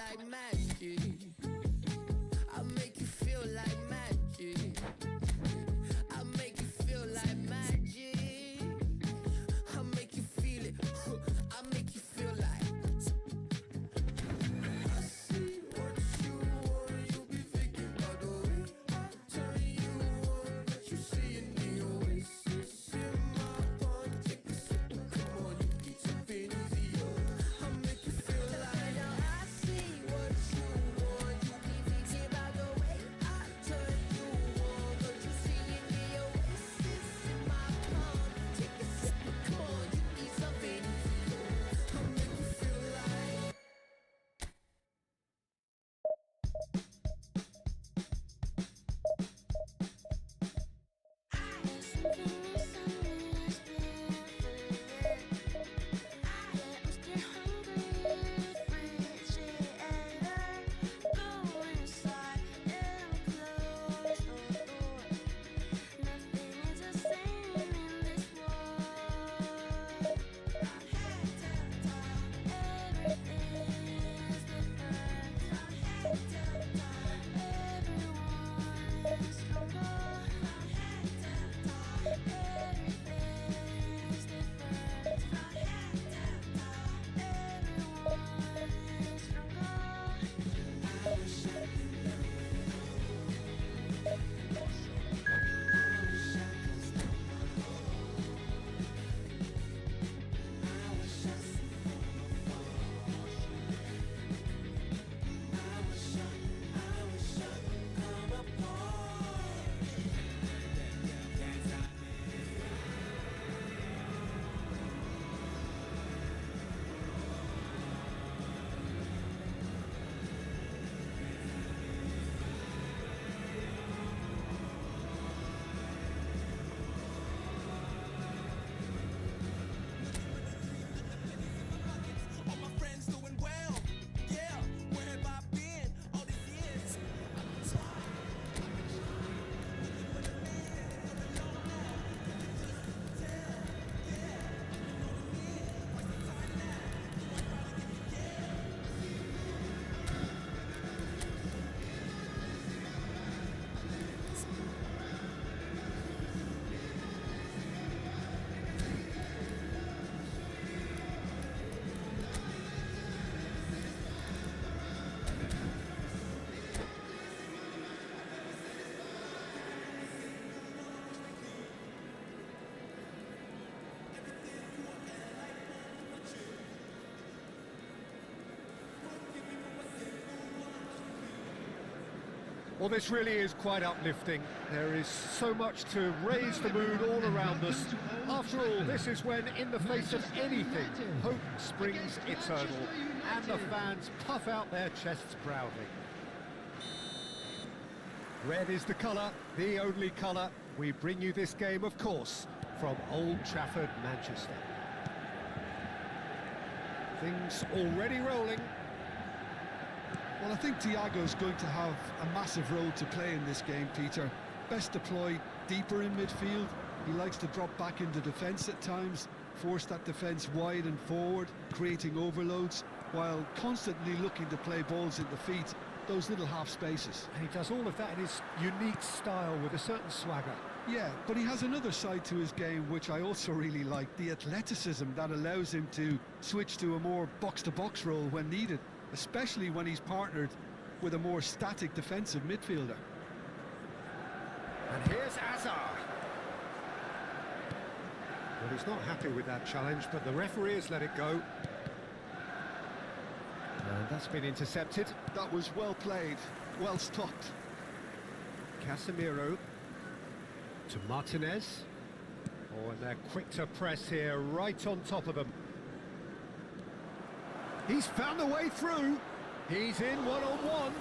like magic. I make you feel like magic. I make you feel like magic. I make you feel it. I make you feel like. I see what you want. You be thinking about the way I turn you on. That you see in the oasis in my palm. Take a sip, come on, you get something easier. I make you feel like. Now I see what you want. You be thinking about the way I turn you on. That you see in the oasis in my palm. Take a sip, come on, you get something easier. I make you feel like. All my friends doing well. Yeah, where have I been all these years? Well, this really is quite uplifting. There is so much to raise the mood all around us. After all, this is when, in the face of anything, hope springs eternal, and the fans puff out their chests proudly. Red is the colour, the only colour. We bring you this game, of course, from Old Trafford, Manchester. Things already rolling. Well, I think Thiago's going to have a massive role to play in this game, Peter. Best deployed deeper in midfield. He likes to drop back into defence at times, force that defence wide and forward, creating overloads, while constantly looking to play balls into feet, those little half spaces. And he does all of that in his unique style with a certain swagger. Yeah, but he has another side to his game which I also really like, the athleticism that allows him to switch to a more box-to-box role when needed, especially when he's partnered with a more static defensive midfielder. And here's Azar. Well, he's not happy with that challenge, but the referee has let it go. And that's been intercepted. That was well played, well stopped. Casemiro to Martinez. Oh, and they're quick to press here, right on top of them. He's found a way through. He's in one-on-one.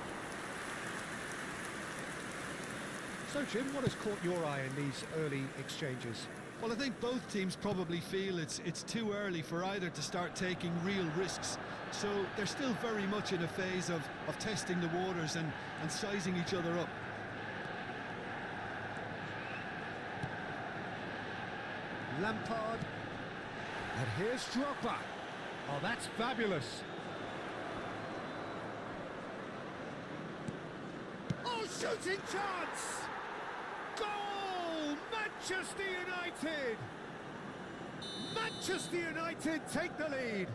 So, Jim, what has caught your eye in these early exchanges? Well, I think both teams probably feel it's too early for either to start taking real risks. So they're still very much in a phase of testing the waters and sizing each other up. Lampard. And here's Drogba. Oh, that's fabulous. shooting chance! Goal! Manchester United! Manchester United take the lead.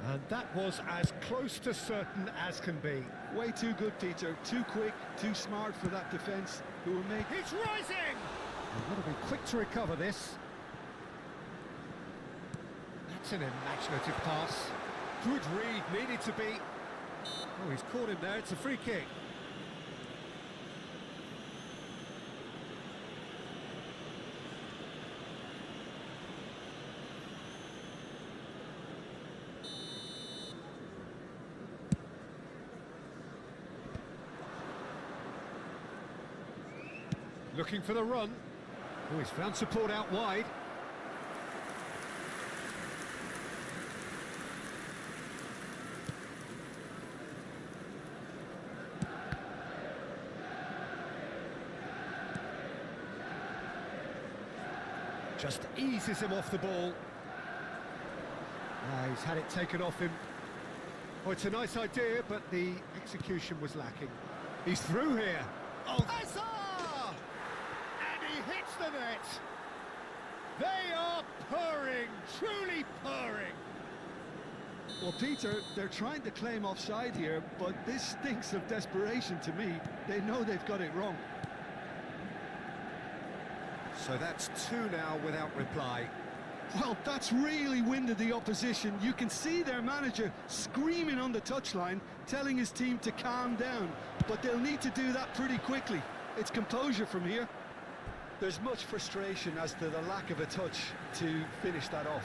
And that was as close to certain as can be. Way too good, Peter. Too quick, too smart for that defence, who will make... It's rising! They've got to be quick to recover this. That's an imaginative pass. Good read, needed to be. Oh, he's caught him there, it's a free kick. Looking for the run. Oh, he's found support out wide. Just eases him off the ball. He's had it taken off him. Oh, it's a nice idea, but the execution was lacking. He's through here. Oh, Hazard! He hits the net. They are purring, truly purring. Well, Peter, they're trying to claim offside here, but this stinks of desperation to me. They know they've got it wrong. So that's two now without reply. Well, that's really winded the opposition. You can see their manager screaming on the touchline, telling his team to calm down. But they'll need to do that pretty quickly. It's composure from here. There's much frustration as to the lack of a touch to finish that off.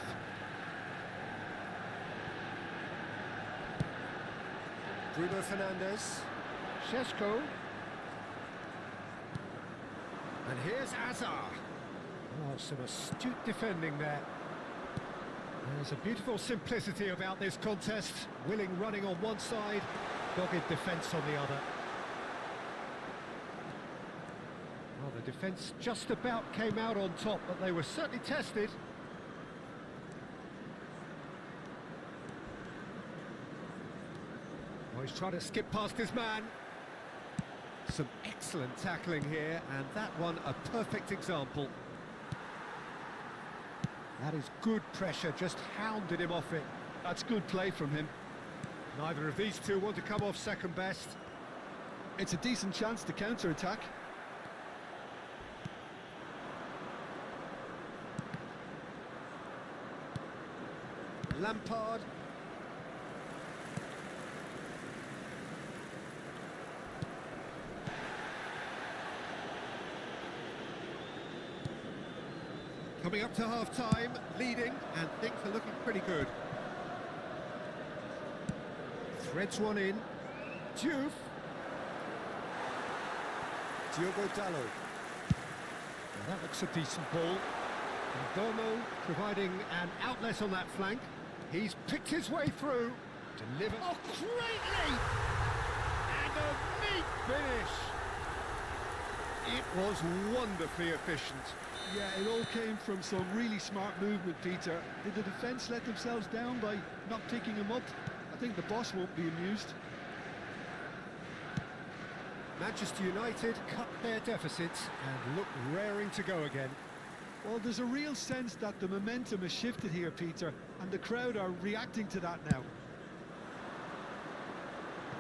Bruno Fernandes. Šeško. And here's Hazard. Oh, some astute defending there. There's a beautiful simplicity about this contest. Willing running on one side, dogged defence on the other. Well, the defence just about came out on top, but they were certainly tested. Oh, he's trying to skip past his man. Some excellent tackling here, and that one a perfect example. That is good pressure, just hounded him off it. That's good play from him. Neither of these two want to come off second best. It's a decent chance to counter-attack. Lampard. Coming up to half-time, leading, and things are looking pretty good. Threads one in. Diouf. Diogo Dalot. Well, that looks a decent ball. And Domo providing an outlet on that flank. He's picked his way through. Deliver. Oh, great leap! And a neat finish. It was wonderfully efficient. Yeah, it all came from some really smart movement, Peter. Did the defence let themselves down by not picking him up? I think the boss won't be amused. Manchester United cut their deficits and look raring to go again. Well, there's a real sense that the momentum has shifted here, Peter, and the crowd are reacting to that now.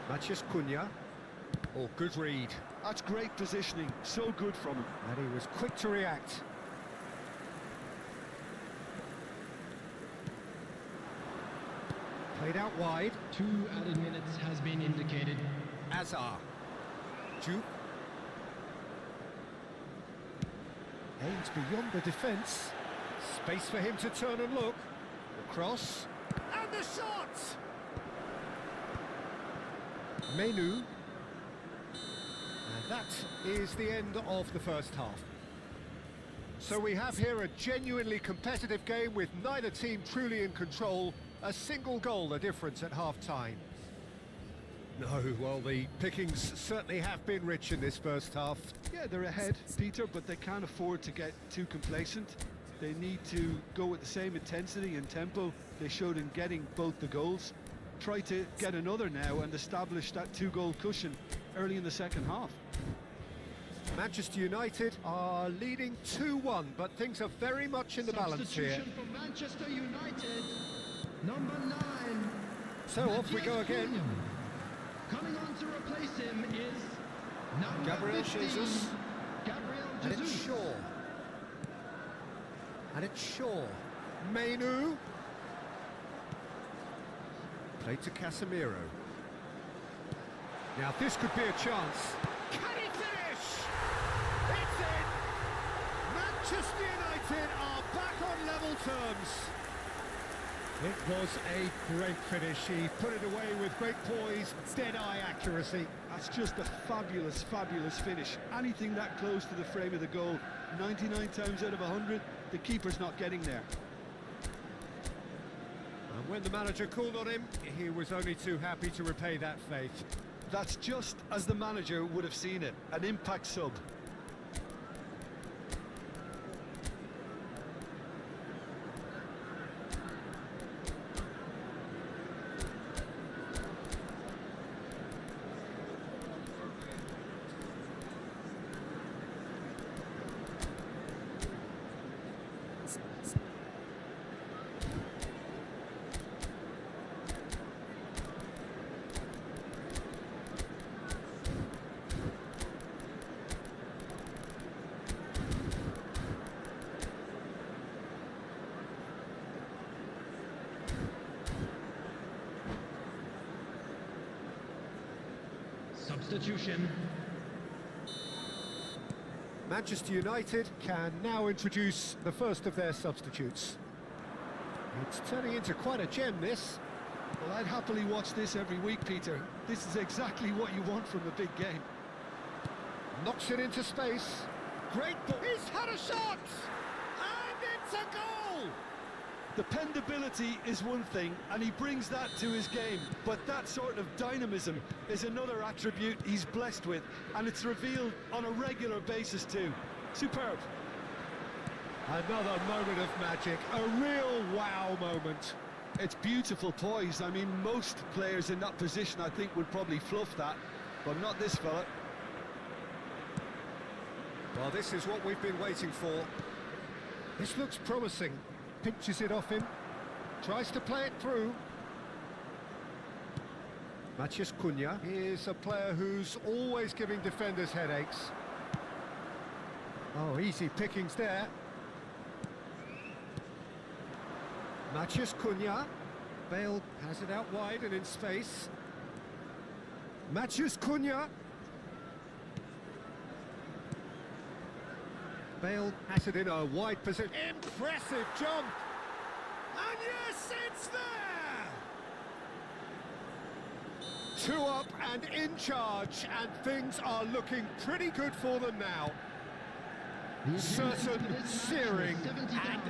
Matheus Cunha. Oh, good read. That's great positioning, so good from him. And he was quick to react. Played out wide. 2 added minutes has been indicated. Hazard. Diouf. Aims beyond the defence. Space for him to turn and look. The cross. And the shot! Menu. And that is the end of the first half. So we have here a genuinely competitive game with neither team truly in control. A single goal the difference at half-time. No, well, the pickings certainly have been rich in this first half. Yeah, they're ahead, Peter, but they can't afford to get too complacent. They need to go with the same intensity and tempo they showed in getting both the goals. try to get another now and establish that 2-goal cushion early in the second half. Manchester United are leading 2-1, but things are very much in the balance here. Substitution for Manchester United, number 9. So off we go again. Coming on to replace him is number Gabriel 15, Jesus. Gabriel And it's Jesus. Shaw. And it's Shaw. Mainu. Played to Casemiro. Now this could be a chance. Can he finish? It's in! Manchester United are back on level terms. It was a great finish. He put it away with great poise, dead-eye accuracy. That's just a fabulous, fabulous finish. Anything that close to the frame of the goal, 99 times out of 100, the keeper's not getting there. And when the manager called on him, he was only too happy to repay that faith. That's just as the manager would have seen it, an impact sub. Substitution. Manchester United can now introduce the first of their substitutes. It's turning into quite a gem, this. Well, I'd happily watch this every week, Peter. This is exactly what you want from a big game. Knocks it into space. Great ball. He's had a shot! And it's a goal! Dependability is one thing, and he brings that to his game, but that sort of dynamism is another attribute he's blessed with, and it's revealed on a regular basis too. Superb. Another moment of magic, a real wow moment. It's beautiful poise. I mean, most players in that position, I think, would probably fluff that, but not this fella. Well, this is what we've been waiting for. This looks promising. Pinches it off him, tries to play it through. Matheus Cunha is a player who's always giving defenders headaches. Oh, easy pickings there. Matheus Cunha. Bale has it out wide and in space. Matheus Cunha. Bale has it in a wide position. Impressive jump! And yes, it's there! 2 up and in charge, and things are looking pretty good for them now. Certain, searing and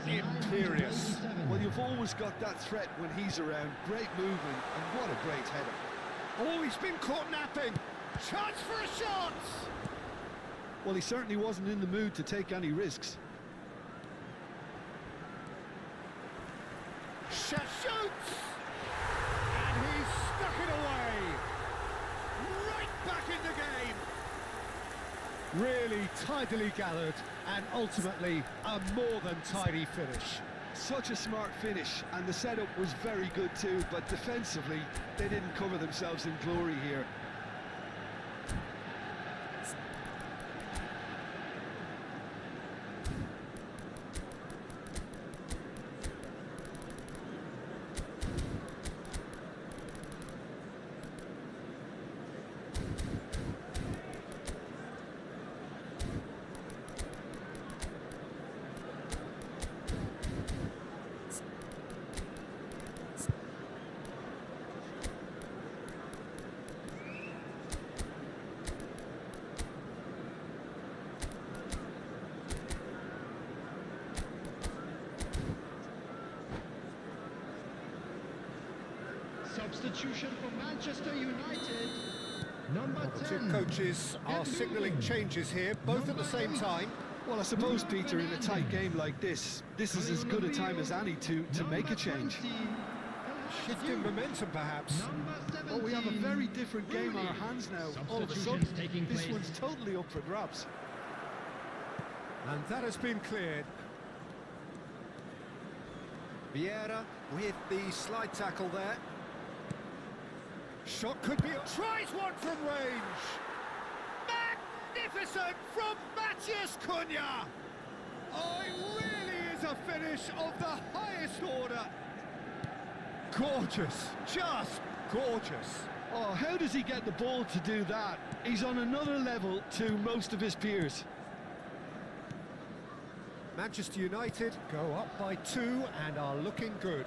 imperious. Well, you've always got that threat when he's around. Great movement, and what a great header. Oh, he's been caught napping. Chance for a shot! Well, he certainly wasn't in the mood to take any risks. Shoots! And he's stuck it away! Right back in the game! Really tidily gathered, and ultimately a more than tidy finish. Such a smart finish, and the setup was very good too, but defensively, they didn't cover themselves in glory here. Substitution for Manchester United, number The 10. two coaches are signalling changes here, both at the same time. Well, I suppose, Peter, in a tight game like this is as good a time as any to make a change. Shifting momentum, perhaps. Number 17. Well, we have a very different game on our hands now. All of a sudden, Substitutions taking this place. one's totally up for grabs. And that has been cleared. Vieira with the slide tackle there. Shot could be... Tries one from range! Magnificent from Matheus Cunha! Oh, it really is a finish of the highest order. Gorgeous, just gorgeous. Oh, how does he get the ball to do that? He's on another level to most of his peers. Manchester United go up by 2 and are looking good.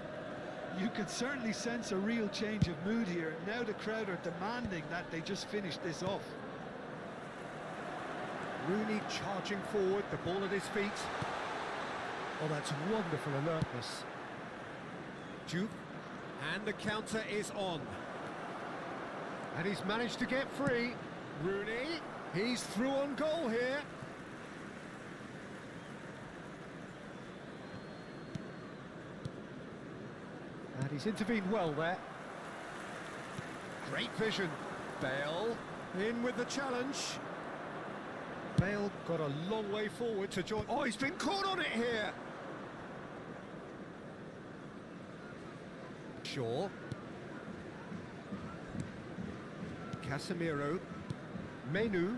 You could certainly sense a real change of mood here. Now the crowd are demanding that they just finish this off. Rooney charging forward, the ball at his feet. Oh, that's wonderful alertness. Juve, and the counter is on. And he's managed to get free. Rooney, he's through on goal here. And he's intervened well there. Great vision. Bale in with the challenge. Bale got a long way forward to join. Oh, he's been caught on it here. Shaw. Casemiro. Menu.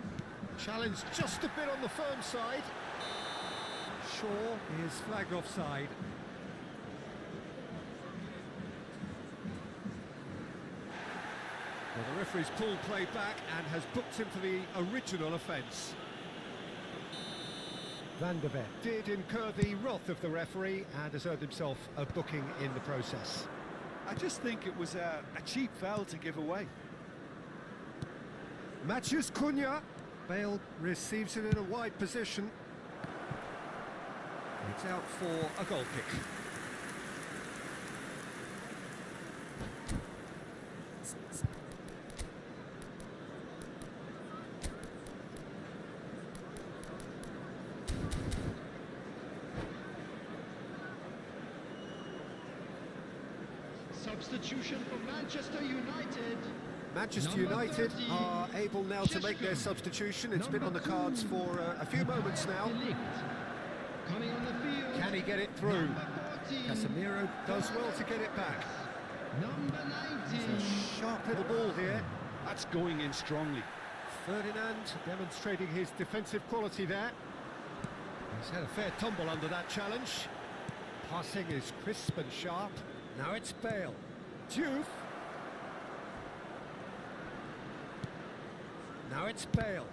Challenged just a bit on the firm side. Shaw is flagged offside. Well, the referee's pulled play back and has booked him for the original offence. Van der Ven did incur the wrath of the referee and has earned himself a booking in the process. I just think it was a cheap foul to give away. Matheus Cunha. Bale receives it in a wide position. It's out for a goal kick. Substitution for Manchester United. Manchester Number United 30, are able now to make their Sheshko. substitution. It's been on the Number cards 2, for a few moments now. Delict. Coming on the field. Can he get it through? Number 14, Casemiro does well to get it back. Number 19. It's a sharp little ball here. That's going in strongly. Ferdinand demonstrating his defensive quality there. He's had a fair tumble under that challenge. Passing is crisp and sharp. Now it's Bale. Juve. Now it's Bale.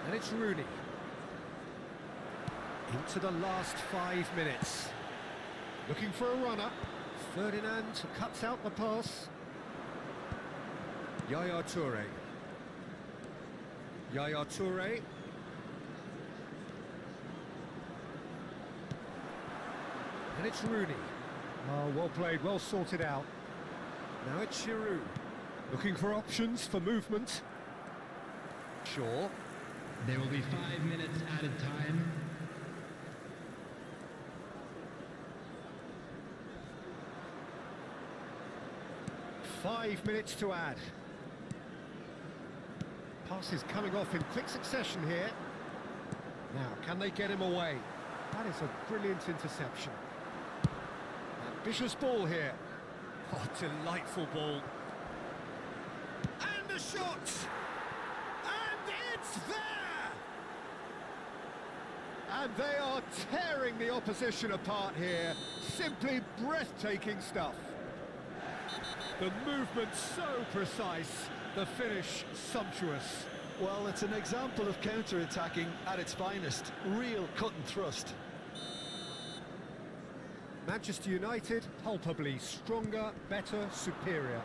And it's Rooney. Into the last 5 minutes. Looking for a runner. Ferdinand cuts out the pass. Yaya Toure. Yaya Toure. And it's Rooney. Oh, well played, well sorted out. Now it's Giroud. Looking for options for movement. Shaw. There will be 5 minutes added time. Five minutes to add. Pass is coming off in quick succession here. Now, can they get him away? That is a brilliant interception. Ambitious ball here. Oh, delightful ball. And the shot! And it's there! And they are tearing the opposition apart here. Simply breathtaking stuff. The movement so precise, the finish sumptuous. Well, it's an example of counter-attacking at its finest. Real cut and thrust. Manchester United, palpably stronger, better, superior.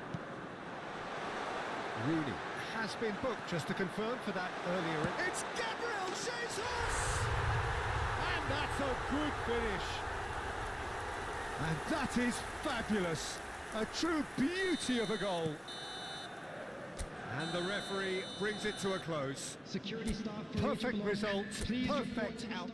Rooney has been booked, just to confirm, for that earlier. It's Gabriel Jesus! And that's a good finish. And that is fabulous. A true beauty of a goal. And the referee brings it to a close. Security staff for each Perfect belong. result, Please report perfect to the outcome.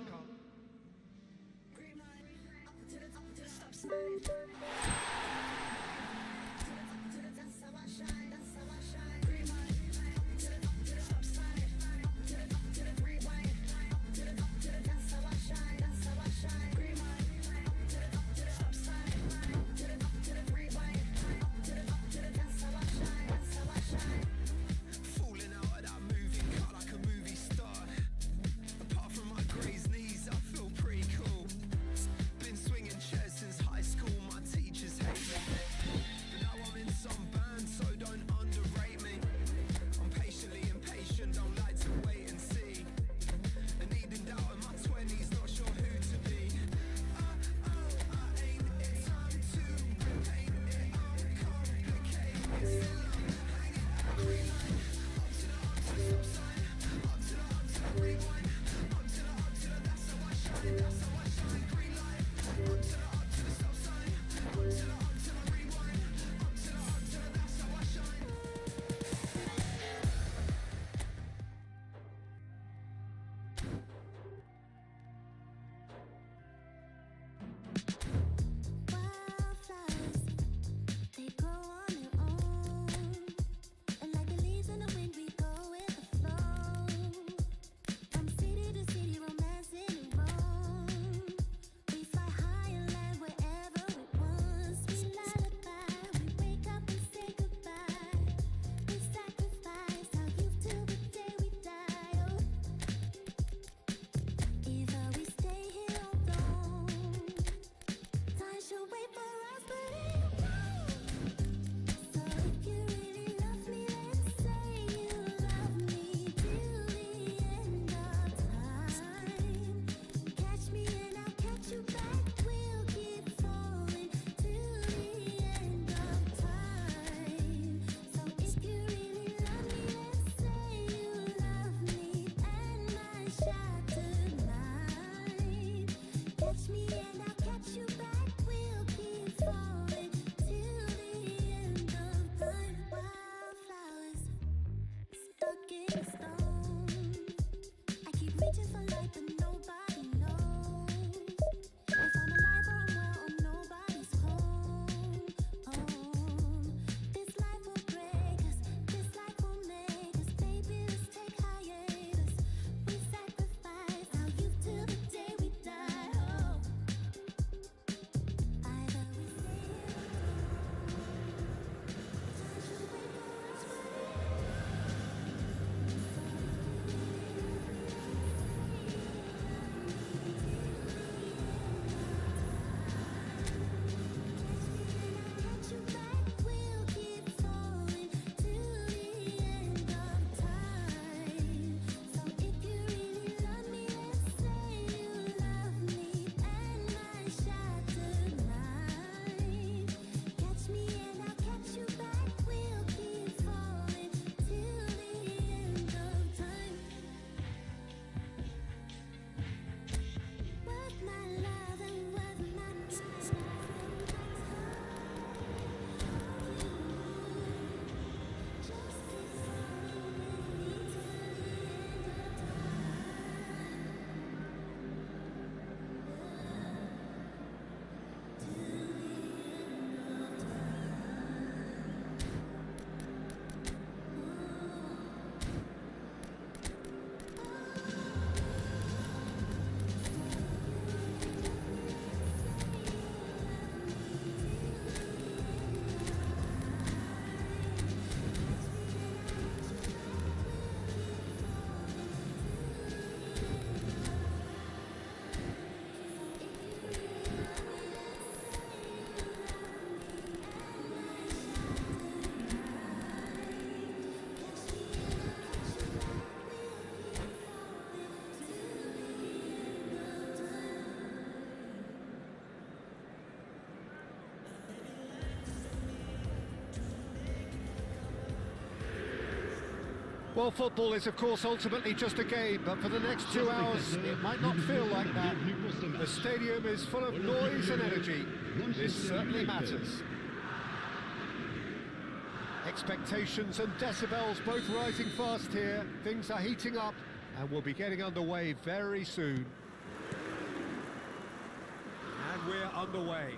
Falling out of that moving car like a movie star. Apart from my grazed knees, I feel pretty cool. Been swinging chairs since high school, my teachers hate me. But now I'm in some band, so don't underrate me. I'm patiently impatient, don't like to wait and see. And needing doubt in my 20s, not sure who to be. I ain't it time to paint it, uncomplicate it. Still I'm hanging at a green line. Up to the stop sign. Up to the rewind. Up to the that's how I shine. That's how I shine. Green light. Up to the stop sign. Up to the rewind. Up to the that's how I shine. Wildflowers, they grow on their own, and like the leaves in the wind, we go with the flow. From city to city, romancing and roam. We fly high and land wherever we want. Sweet lullaby, we wake up and say goodbye. We sacrifice our youth till the day we die. Oh, either we stay here or go. Time should wait for us, but it won't. So if you really love me, then say you love me till the end of time. Catch me and I'll catch you back. We'll keep falling till the end of time. So if you really love me, then say you love me and my shattered mind. Catch me and I'll catch you back. We'll keep falling till the end of time. Wildflowers stuck in stone. I keep reaching for light, but nobody knows if I'm alive or I'm well or nobody's home. This life will break us, this life will make us. Baby, let's take hiatus. We sacrifice our youth till the day we die. Oh, either we stay here or go. Time should wait for us, but it catch you back. We'll keep falling till the end of time. So if you really love me, then say you love me and my shattered mind. Catch me and I'll catch you back. We'll keep falling till the end of time. Worth my love and worth my time. Just keep falling with me till the end of Well, football is, of course, ultimately just a game, but for the next 2 hours, it might not feel like that. The stadium is full of noise and energy. This certainly matters. Expectations and decibels both rising fast here. Things are heating up and we'll be getting underway very soon. And we're underway.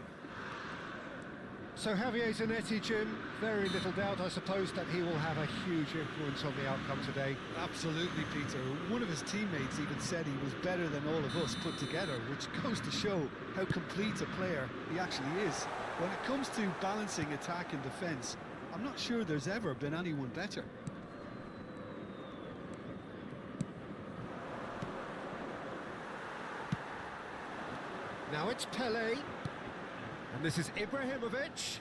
So Javier Zanetti, Jim, very little doubt, I suppose, that he will have a huge influence on the outcome today. Absolutely, Peter. One of his teammates even said he was better than all of us put together, which goes to show how complete a player he actually is. When it comes to balancing attack and defence, I'm not sure there's ever been anyone better. Now it's Pele. And this is Ibrahimovic.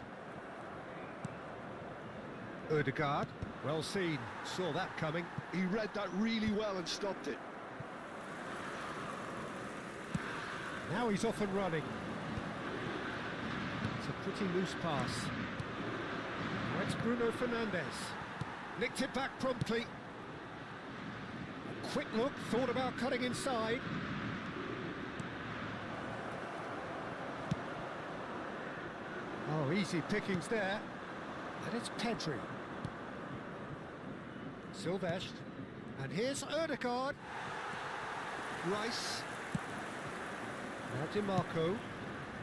Ødegaard, well seen, saw that coming. He read that really well and stopped it. Now he's off and running. It's a pretty loose pass. Now it's Bruno Fernandes. Nicked it back promptly. A quick look, thought about cutting inside. Oh, easy pickings there. And it's Pedri. Silvestre. And here's Ødegaard. Rice. Now Di Marco.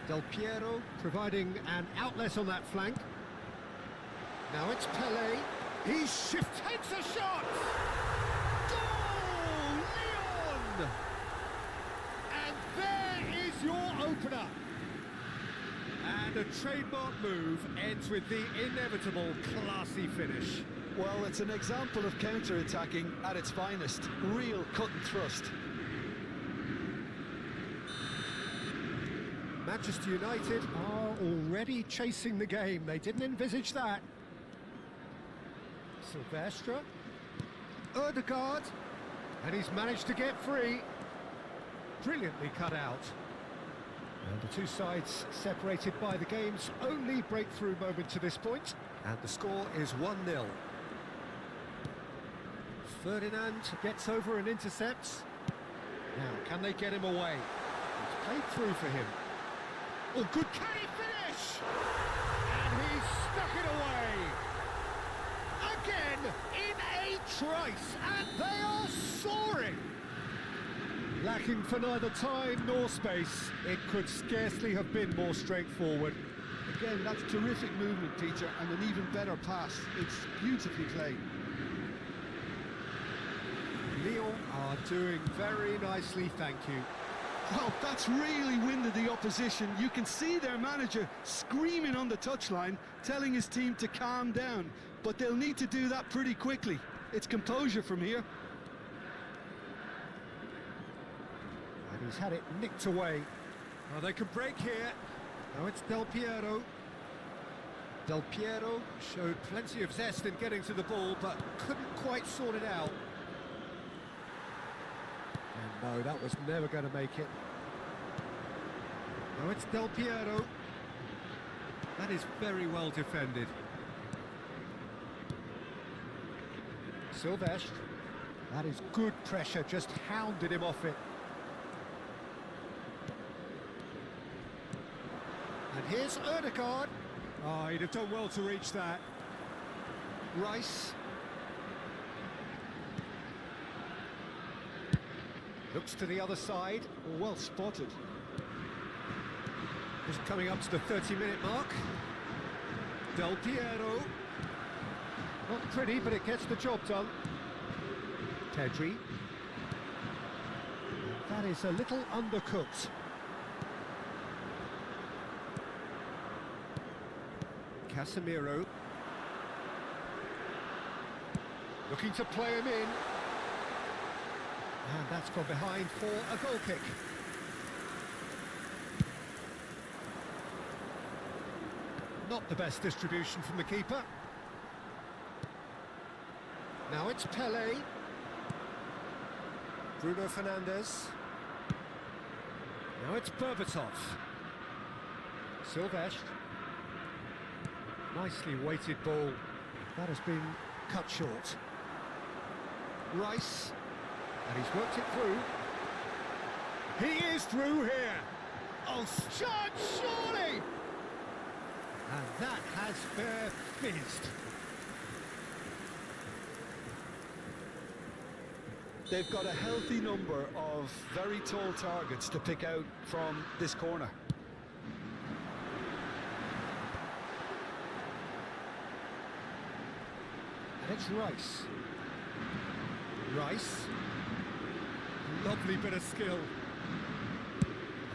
Del Piero providing an outlet on that flank. Now it's Pele. He shifts, takes a shot! Goal! Leon! And there is your opener. And a trademark move ends with the inevitable classy finish. Well, it's an example of counter-attacking at its finest. Real cut and thrust. Manchester United are already chasing the game. They didn't envisage that. Silvestre. Ødegaard. And he's managed to get free. Brilliantly cut out. And the two sides separated by the game's only breakthrough moment to this point. And the score is 1-0. Ferdinand gets over and intercepts. Now, can they get him away? It's played through for him. Oh, good, can he finish? And he stuck it away. Again, in a trice, and they are soaring. Lacking for neither time nor space, it could scarcely have been more straightforward. Again, that's terrific movement, Peter, and an even better pass. It's beautifully played. Lyon are doing very nicely, thank you. Well, that's really winded the opposition. You can see their manager screaming on the touchline, telling his team to calm down. But they'll need to do that pretty quickly. It's composure from here. And he's had it nicked away. Well, they could break here. Now it's Del Piero. Del Piero showed plenty of zest in getting to the ball, but couldn't quite sort it out. And no, that was never going to make it. Now it's Del Piero. That is very well defended. Silvestre. That is good pressure, just hounded him off it. And here's Ødegaard. Oh, he'd have done well to reach that. Rice. Looks to the other side. Well spotted. Just coming up to the 30-minute mark. Del Piero. Not pretty, but it gets the job done. Pedri. That is a little undercooked. Casemiro. Looking to play him in. And that's gone behind for a goal kick. Not the best distribution from the keeper. Now it's Pele. Bruno Fernandes. Now it's Berbatov. Silvestre. Nicely weighted ball. That has been cut short. Rice. And he's worked it through. He is through here. Oh, surely! And that has fair fizzed. They've got a healthy number of very tall targets to pick out from this corner. And it's Rice. Rice. Lovely bit of skill.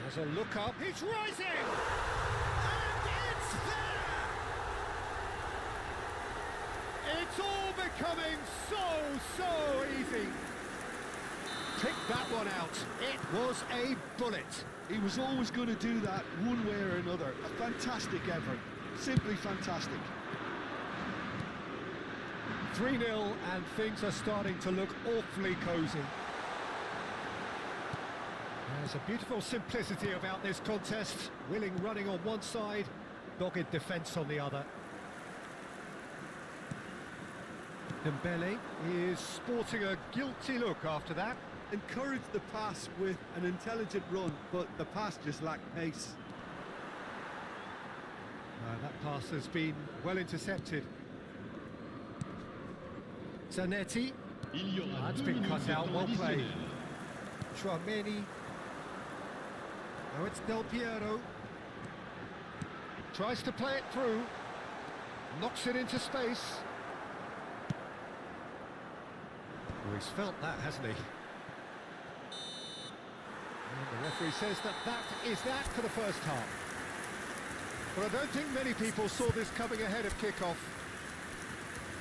There's a look up. He's rising! And it's there! It's all becoming so easy. Pick that one out. It was a bullet. He was always going to do that one way or another. A fantastic effort. Simply fantastic. 3-0 and things are starting to look awfully cosy. There's a beautiful simplicity about this contest. Willing running on one side, dogged defence on the other. Dembele is sporting a guilty look after that. Encouraged the pass with an intelligent run, but the pass just lacked pace. That pass has been well intercepted. Zanetti. That's been cut out, well played. Chouameni. Now it's Del Piero. Tries to play it through. Knocks it into space. Oh, he's felt that, hasn't he? And the referee says that is that for the first half. But I don't think many people saw this coming ahead of kick-off.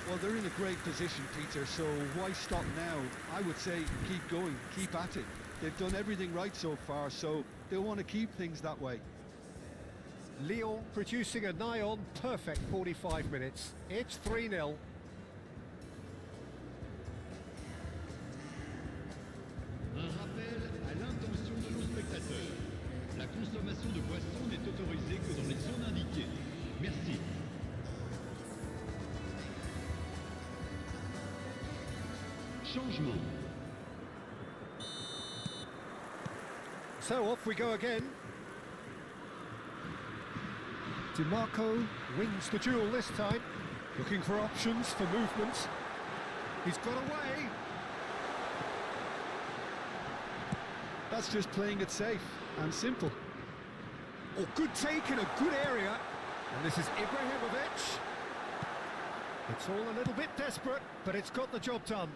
Well, they're in a great position, Peter, so why stop now? I would say keep going, keep at it. They've done everything right so far, so they'll want to keep things that way. Lyon producing a nigh-on perfect 45 minutes. It's 3-0. Un rappel à l'intention de nos spectateurs. La consommation de boissons n'est autorisée que dans les zones indiquées. Merci. Changement. So off we go again. DiMarco wins the duel this time, looking for options for movement. He's got away. That's just playing it safe and simple. Oh, good take in a good area. And this is Ibrahimovic. It's all a little bit desperate, but it's got the job done.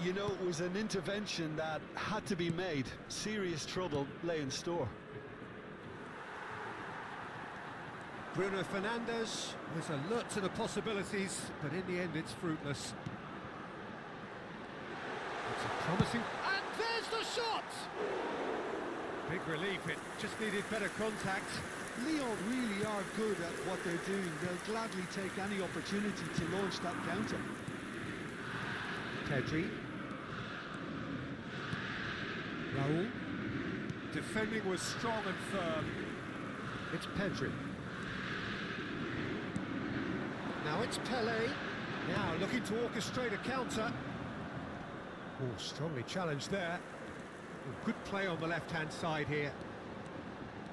You know, it was an intervention that had to be made. Serious trouble lay in store. Bruno Fernandes was alert to the possibilities, but in the end it's fruitless. It's a promising... And there's the shot! Big relief, it just needed better contact. Lyon really are good at what they're doing. They'll gladly take any opportunity to launch that counter. Pedri. Raul. Defending was strong and firm. It's Pedri. Now it's Pelé. Now looking to orchestrate a counter. Oh, strongly challenged there. Oh, good play on the left-hand side here.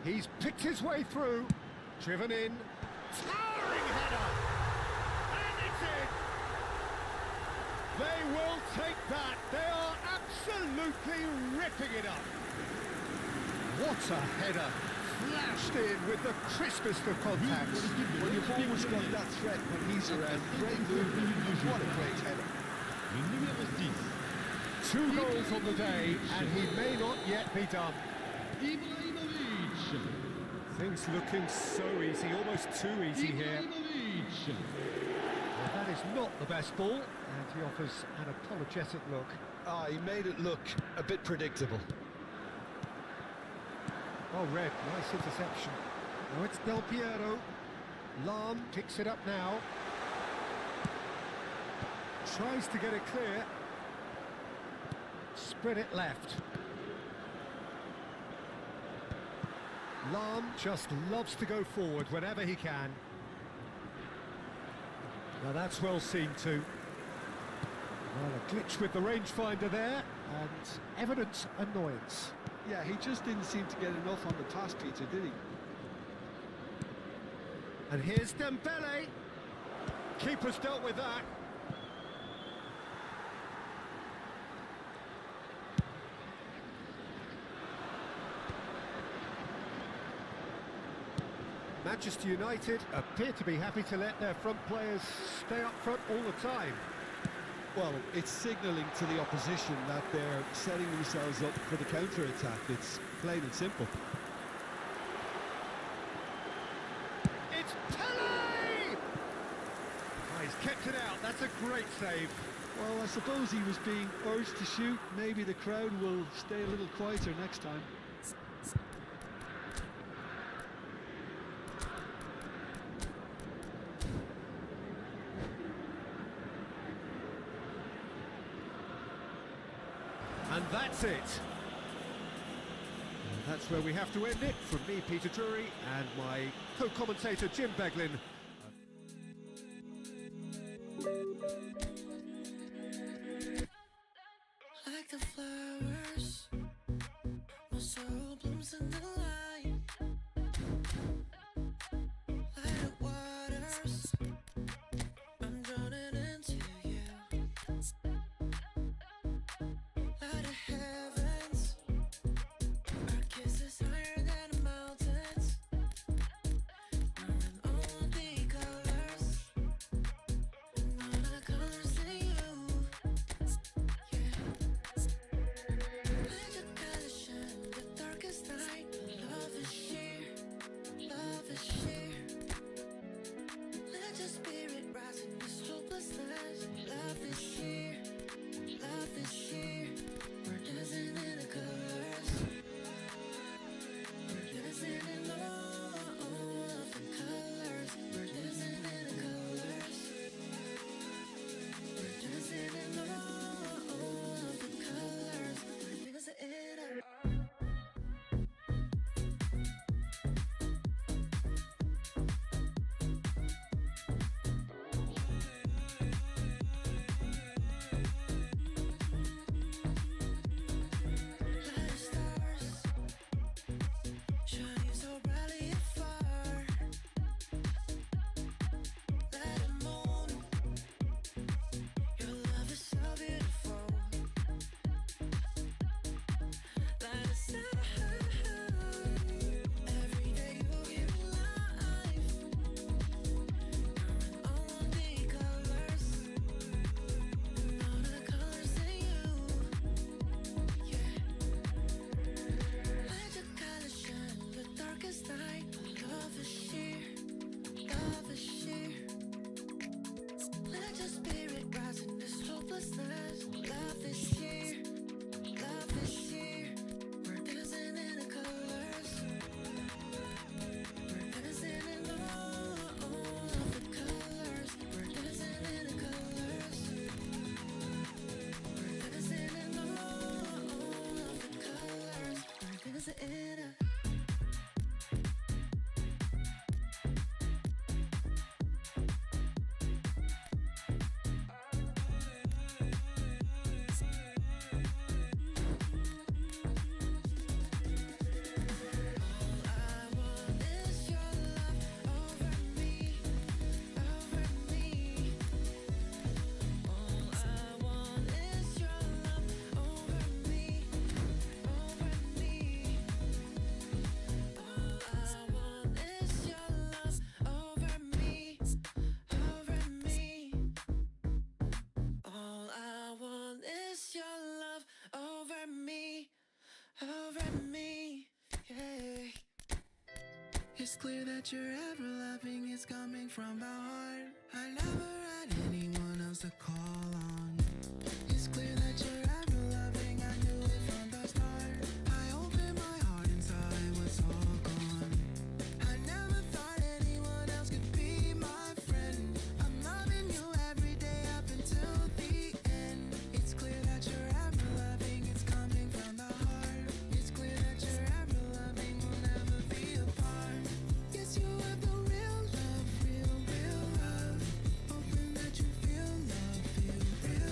He's picked his way through. Driven in. Towering header! And it's in! They will take that. They are absolutely ripping it up. What a header. Flashed in with the crispest of contacts. Well, you've always got that threat when he's around. Great movement. What a great header. Le numéro 6. 2 goals on the day, and he may not yet be done. Ibrahimovic. Things looking so easy, almost too easy here. Ibrahimovic. Well, that is not the best ball, and he offers an apologetic look. Ah, he made it look a bit predictable. Oh, red, nice interception. Now it's Del Piero. Lam picks it up now. Tries to get it clear. Spread it left. Lam just loves to go forward whenever he can. Now that's well seen too. Well, a glitch with the rangefinder there, and evident annoyance. Yeah, he just didn't seem to get enough on the pass, Peter, did he? And here's Dembele. Keeper's dealt with that. Manchester United appear to be happy to let their front players stay up front all the time. Well, it's signalling to the opposition that they're setting themselves up for the counter-attack. It's plain and simple. It's Pele! Oh, he's kept it out. That's a great save. Well, I suppose he was being urged to shoot. Maybe the crowd will stay a little quieter next time. And that's it. And that's where we have to end it. From me, Peter Drury, and my co-commentator, Jim Beglin. Like the flowers, my soul blooms in the light. Like the waters, I'm drowning into you. Like the heavens, our kiss is higher than the mountains. We're in all the colors, and all the colors in you. Let your colors shine the darkest night. Love is sheer, love is sheer. Let your spirit rise in this hopelessness. Love is sheer, love is sheer. We're dancing in the colors. We're dancing in all of the colors. We're dancing in the colors. We're dancing in all of the colors. We're dancing it up. Like stars shining so brightly afar. Like the moon, your love is so beautiful. Like the sun, every day you give me life. You're in all of the colors, and all the colors in you. Yeah. Let your colors shine the darkest night. Love is sheer, love is sheer. Let your spirit rise in this hopelessness. Love is sheer, love is sheer. We're dancing in the colors. We're dancing in all of the colors. We're dancing in the colors. We're dancing in all of the colors. We're dancing in a It's clear that your ever loving is coming from the heart. I never had anyone else to call on. It's clear that you're ever loving, I knew it from the start. I opened my heart and saw it was all gone. I never thought anyone else could be my friend. I'm loving you every day up until the end. It's clear that you're ever loving, it's coming from the heart. It's clear that you're ever loving, we'll never be apart. Yes, you have the real love, real love. Hoping that you feel love, feel real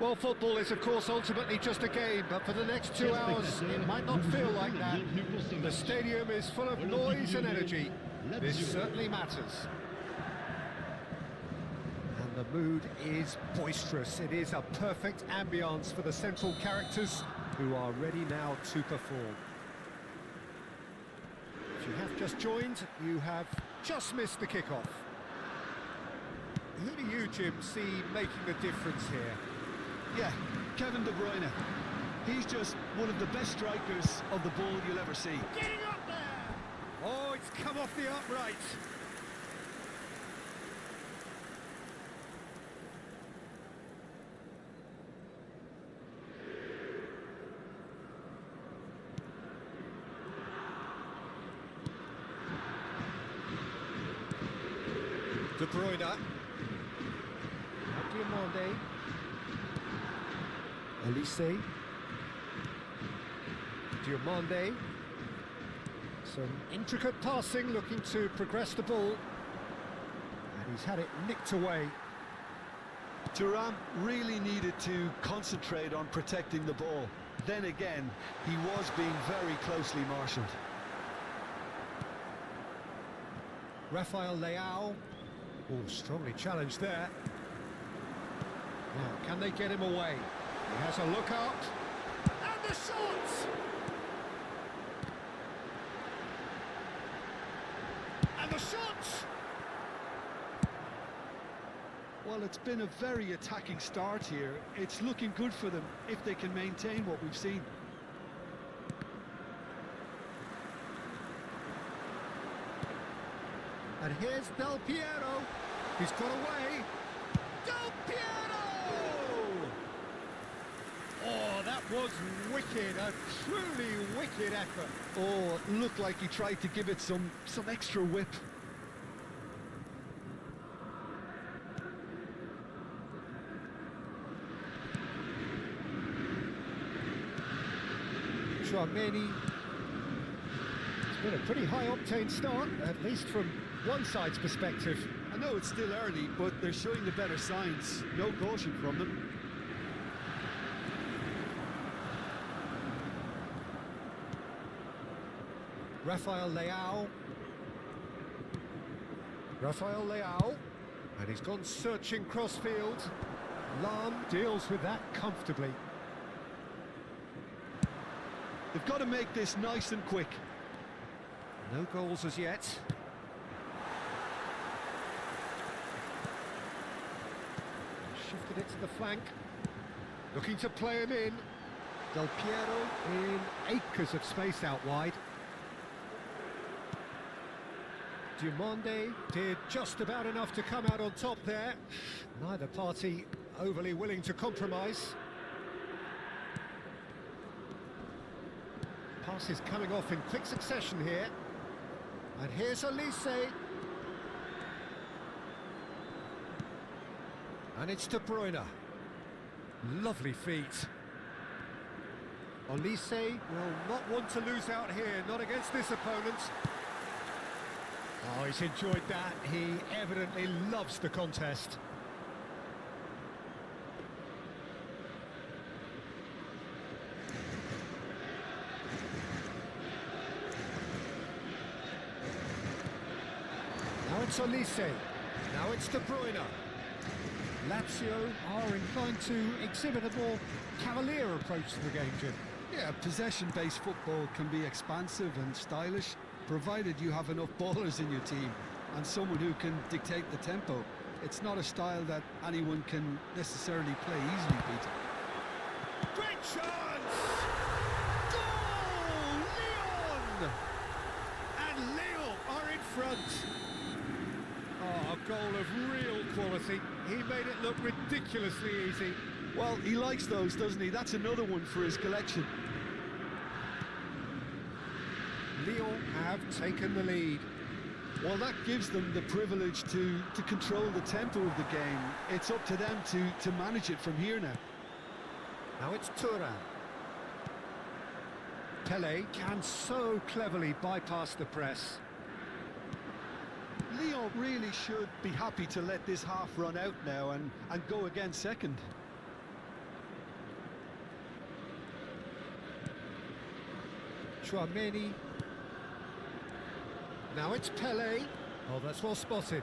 Well, football is, of course, ultimately just a game, but for the next 2 hours, it might not feel like that. The stadium is full of noise and energy. This certainly matters. And the mood is boisterous. It is a perfect ambience for the central characters who are ready now to perform. If you have just joined, you have just missed the kickoff. Who do you, Jim, see making the difference here? Yeah, Kevin De Bruyne. He's just one of the best strikers of the ball you'll ever see. Getting up there! Oh, it's come off the upright. De Bruyne. Diomande. Elise. Diomande. Some intricate passing, looking to progress the ball. And he's had it nicked away. Thuram really needed to concentrate on protecting the ball. Then again, he was being very closely marshalled. Rafael Leao. Oh, strongly challenged there. Now, can they get him away? He has a look out. And the shot! And the shot! Well, it's been a very attacking start here. It's looking good for them if they can maintain what we've seen. And here's Del Piero. He's got away. Del Piero! Oh, that was wicked. A truly wicked effort. Oh, it looked like he tried to give it some extra whip. Tchouaméni. It's been a pretty high-octane start, at least from one side's perspective. I know it's still early, but they're showing the better signs. No caution from them. Rafael Leao. Rafael Leao. And he's gone searching crossfield. Lam deals with that comfortably. They've got to make this nice and quick. No goals as yet. Shifted it to the flank. Looking to play him in. Del Piero in acres of space out wide. Diomande did just about enough to come out on top there. Neither party overly willing to compromise. Passes coming off in quick succession here. And here's Elise. And it's De Bruyne. Lovely feet. Elise will not want to lose out here, not against this opponent. Oh, he's enjoyed that. He evidently loves the contest. Now it's Elise. Now it's De Bruyne. Lazio are inclined to exhibit a more cavalier approach to the game, Jim. Yeah, possession-based football can be expansive and stylish, provided you have enough ballers in your team and someone who can dictate the tempo. It's not a style that anyone can necessarily play easily, Peter. Great chance! Goal! Lyon! And Lyon are in front. Oh, a goal of real quality. He made it look ridiculously easy. Well, he likes those, doesn't he? That's another one for his collection. Lyon have taken the lead. Well, that gives them the privilege to control the tempo of the game. It's up to them to manage it from here now. Now it's Thuram. Pele can so cleverly bypass the press. Lyon really should be happy to let this half run out now and go again second. Chouameni. Now it's Pele. Oh, that's well spotted.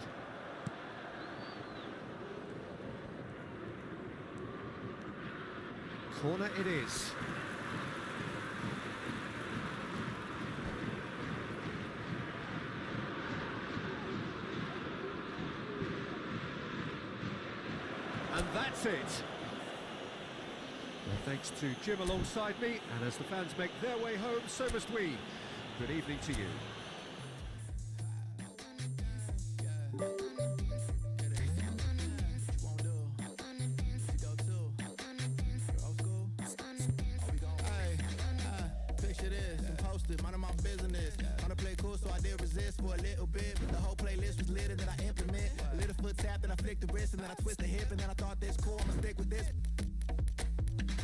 Corner it is. And that's it. Well, thanks to Jim alongside me, and as the fans make their way home, so must we. Good evening to you. Picture this, and post it, mind my business. Wanna play cool, so I did resist for a little bit. But the whole playlist was lit, and then I implement. A little foot tap, then I flick the wrist, and then I twist the hip, and then I thought this cool, I'ma stick with this.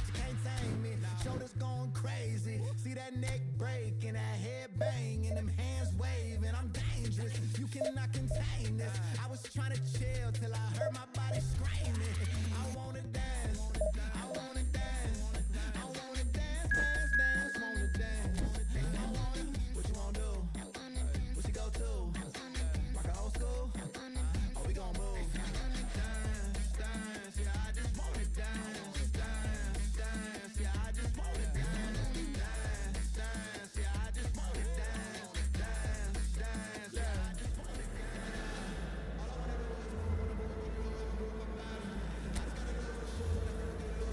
She can't tame me, shoulders going crazy. See that neck break, and that head bang, and them hands waving. I'm dangerous, you cannot contain this. I was trying to chill till I heard my body screaming. I wanna dance, I wanna dance, I wanna dance, dance, dance, wanna dance. I wanna, what you wanna do? What you go to? Rock a old school? Oh, we gon' move. Dance, dance, yeah, I just wanna dance, dance, dance, yeah, I just wanna dance, dance, dance, yeah, I just wanna dance, dance, dance, yeah, I just wanna dance. All I wanna do is move my body. I just gotta do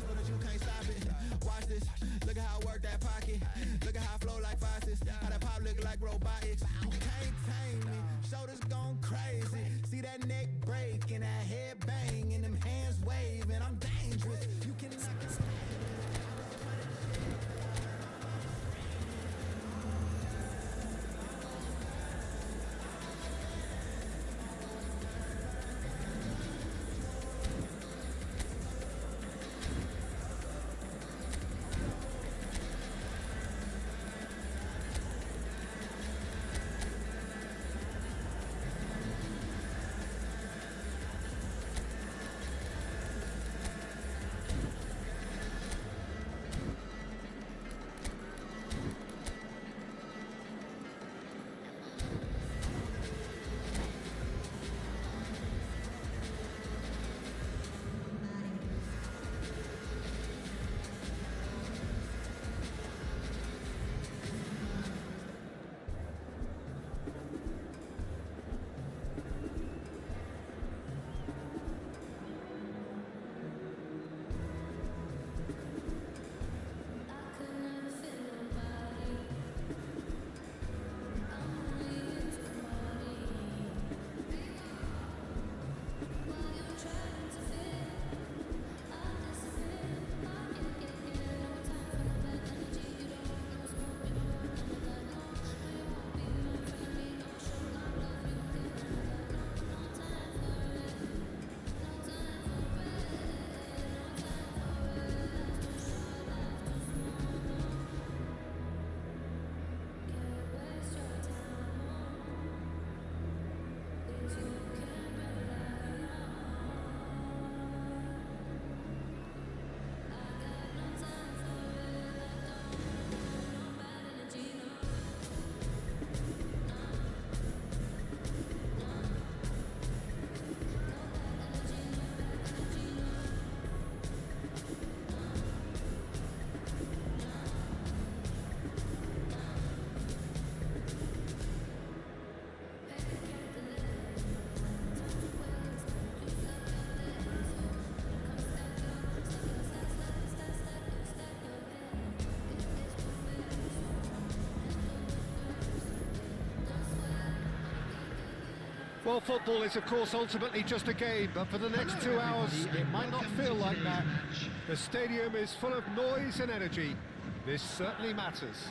so that you can't stop it. Watch this, look at how I work that pocket. Look at how I flow like faucets. How that pop look like robotics. You can't tame me, shoulders gone crazy. See that neck break and that head bang and them hands waving. I'm dangerous, you cannot contain me. Well, football is, of course, ultimately just a game, but for the next 2 hours, it might not feel like that. The stadium is full of noise and energy. This certainly matters.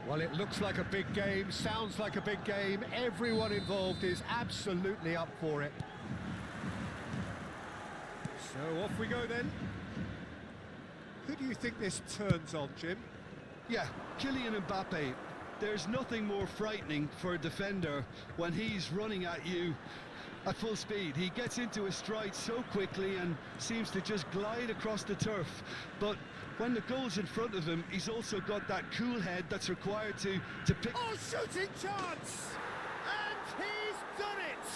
Well, it looks like a big game, sounds like a big game. Everyone involved is absolutely up for it. So off we go then. Who do you think this turns on, Jim? Yeah, Kylian Mbappe. There's nothing more frightening for a defender when he's running at you at full speed. He gets into a stride so quickly and seems to just glide across the turf. But When the goal's in front of him, he's also got that cool head that's required to pick... Oh, shooting chance! And he's done it!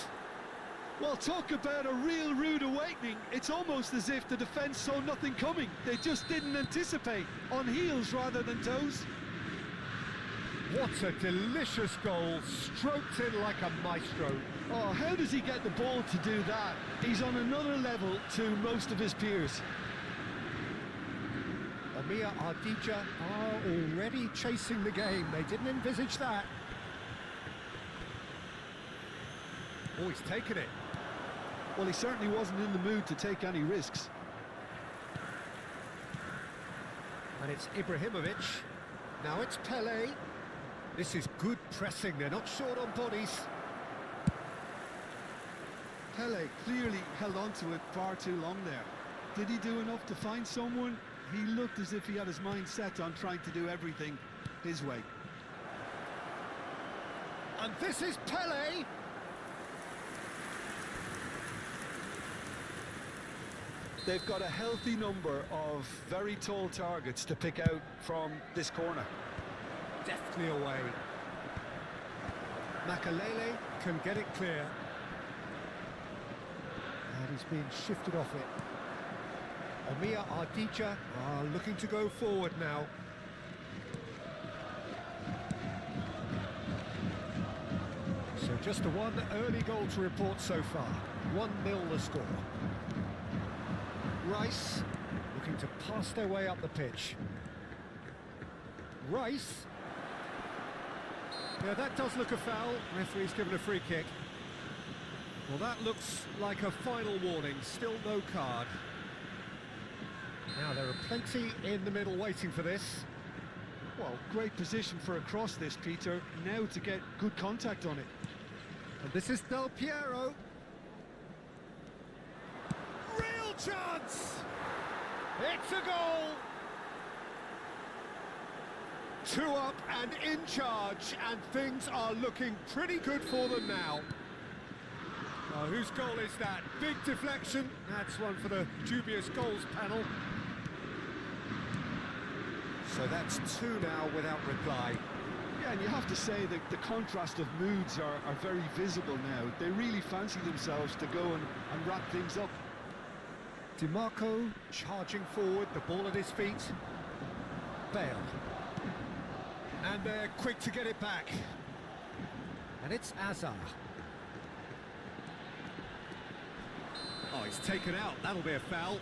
Well, talk about a real rude awakening. It's almost as if the defence saw nothing coming. They just didn't anticipate. On heels rather than toes. What a delicious goal, stroked in like a maestro. Oh, how does he get the ball to do that? He's on another level to most of his peers. Amir Ardija are already chasing the game. They didn't envisage that. Oh, he's taken it. Well, he certainly wasn't in the mood to take any risks. And it's Ibrahimovic. Now it's Pele. This is good pressing. They're not short on bodies. Pele clearly held on to it far too long there. Did he do enough to find someone? He looked as if he had his mind set on trying to do everything his way. And this is Pele. They've got a healthy number of very tall targets to pick out from this corner. Deftly away. Makalele can get it clear. And he's being shifted off it. Amir Ardija are looking to go forward now. So just the one early goal to report so far. 1-0 the score. Rice looking to pass their way up the pitch. Rice. Yeah, that does look a foul. Referee's given a free kick. Well, that looks like a final warning. Still no card. Now, there are plenty in the middle waiting for this. Well, great position for a cross this, Peter. Now to get good contact on it. And this is Del Piero. Real chance! It's a goal! 2 up and in charge, and things are looking pretty good for them now. Oh, whose goal is that? Big deflection. That's one for the dubious goals panel. So that's 2 now without reply. Yeah, and you have to say that the contrast of moods are very visible now. They really fancy themselves to go and wrap things up. DiMarco charging forward, the ball at his feet. Bale. And they're quick to get it back. And it's Azar. Oh, he's taken out. That'll be a foul.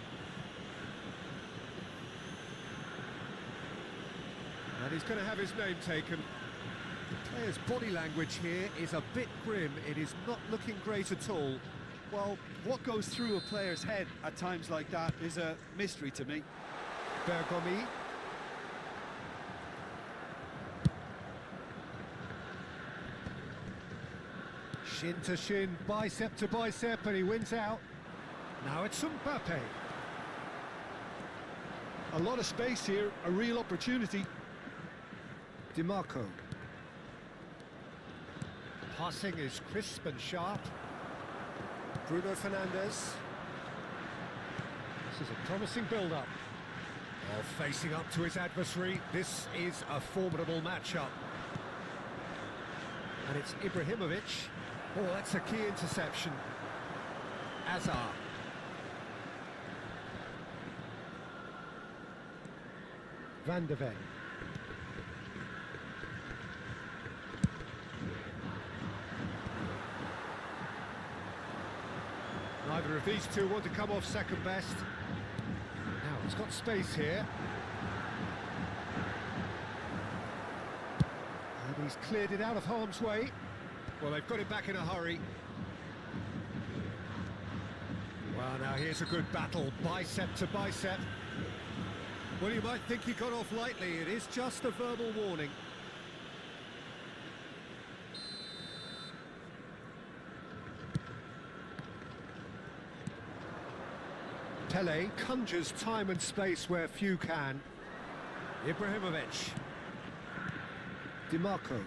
And he's going to have his name taken. The player's body language here is a bit grim. It is not looking great at all. Well, what goes through a player's head at times like that is a mystery to me. Bergomi. Shin to shin, bicep to bicep, and he wins out. Now it's Mbappe. A lot of space here, a real opportunity. DiMarco. Passing is crisp and sharp. Bruno Fernandes. This is a promising build-up. Oh, facing up to his adversary. This is a formidable matchup. And it's Ibrahimovic. Oh, that's a key interception. Azar. Van de Ven. Neither of these two want to come off second best. Now, he's got space here. And he's cleared it out of harm's way. Well, they've got it back in a hurry. Well, now here's a good battle, bicep to bicep. Well, you might think he got off lightly. It is just a verbal warning. Pele conjures time and space where few can. Ibrahimovic. DiMarco.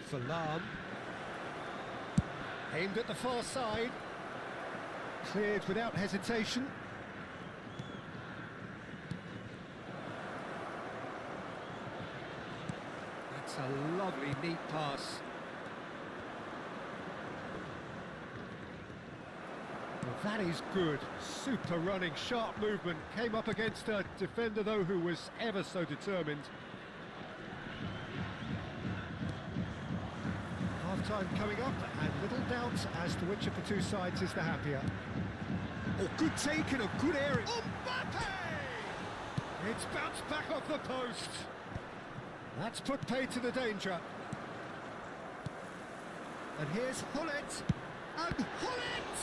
Salam. Aimed at the far side. Cleared without hesitation. Lovely, neat pass. Well, that is good. Super running, sharp movement. Came up against a defender, though, who was ever so determined. Half-time coming up, and little doubt as to which of the two sides is the happier. Oh, good take in a good area. Mbappe! It's bounced back off the post. That's put pay to the danger. And here's Hullet. And Hullet!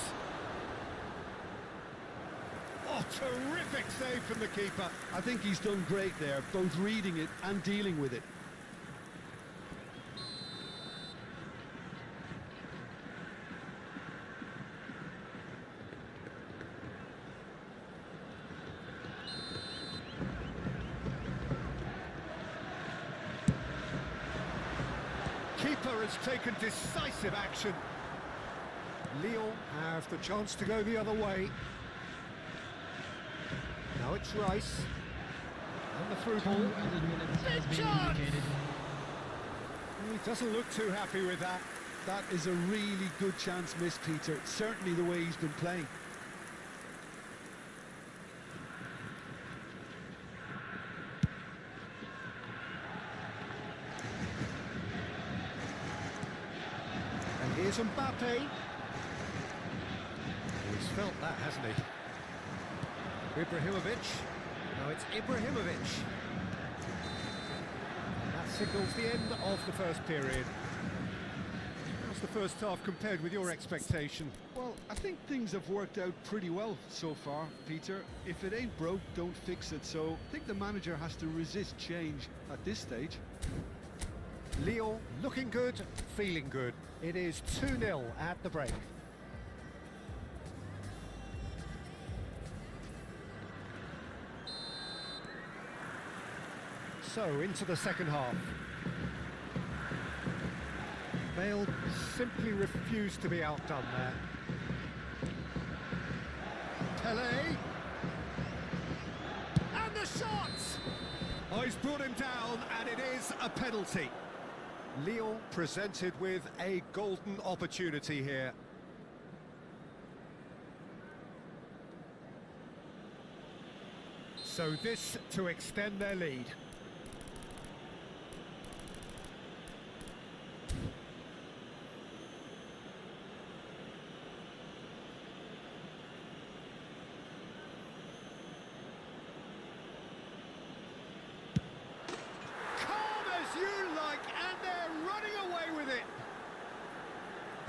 Oh, terrific save from the keeper. I think he's done great there, both reading it and dealing with it. Keeper has taken decisive action. Lyon have the chance to go the other way. Now it's Rice. And the through ball. Big chance! He doesn't look too happy with that. That is a really good chance missed, Peter. Certainly the way he's been playing. And here's Mbappe. He's felt that, hasn't he? Ibrahimovic. Now it's Ibrahimovic. That signals the end of the first period. How's the first half compared with your expectation? Well, I think things have worked out pretty well so far, Peter. If it ain't broke, don't fix it. So I think the manager has to resist change at this stage. Lyon looking good, feeling good. It is 2-0 at the break. So, into the second half. Bale simply refused to be outdone there. Pelé! And the shot! Oh, he's brought him down, and it is a penalty. Lyon presented with a golden opportunity here. So this to extend their lead.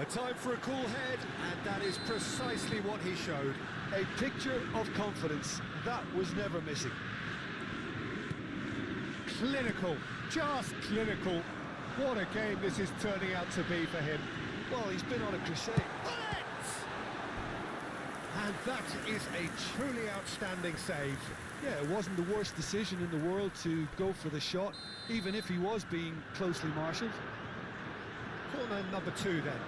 A time for a cool head, and that is precisely what he showed. A picture of confidence. That was never missing. Clinical, just clinical. What a game this is turning out to be for him. Well, he's been on a crusade. And that is a truly outstanding save. Yeah, it wasn't the worst decision in the world to go for the shot, even if he was being closely marshalled. Corner number 2 then.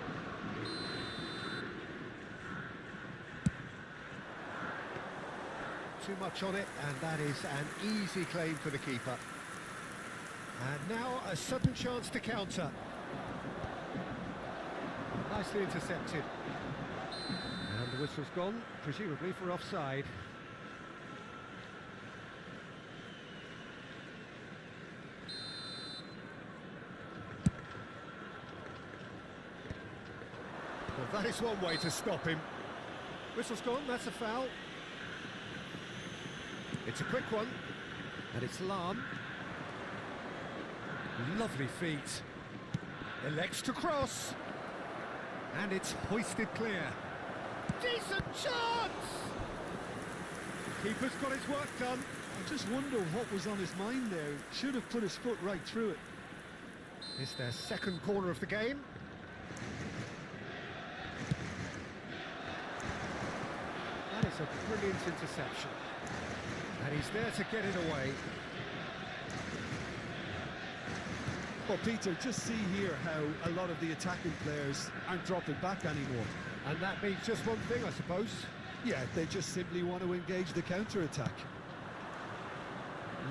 Too much on it, and that is an easy claim for the keeper. And now a sudden chance to counter. Nicely intercepted. And the whistle's gone, presumably for offside. Well, that is one way to stop him. Whistle's gone, that's a foul. It's a quick one, and it's Lam. Lovely feet. Elects to cross. And it's hoisted clear. Decent chance! Keeper's got his work done. I just wonder what was on his mind there. Should have put his foot right through it. It's their second corner of the game. That is a brilliant interception. And he's there to get it away. Well, Peter, just see here how a lot of the attacking players aren't dropping back anymore. And that means just one thing, I suppose. Yeah, they just simply want to engage the counter-attack.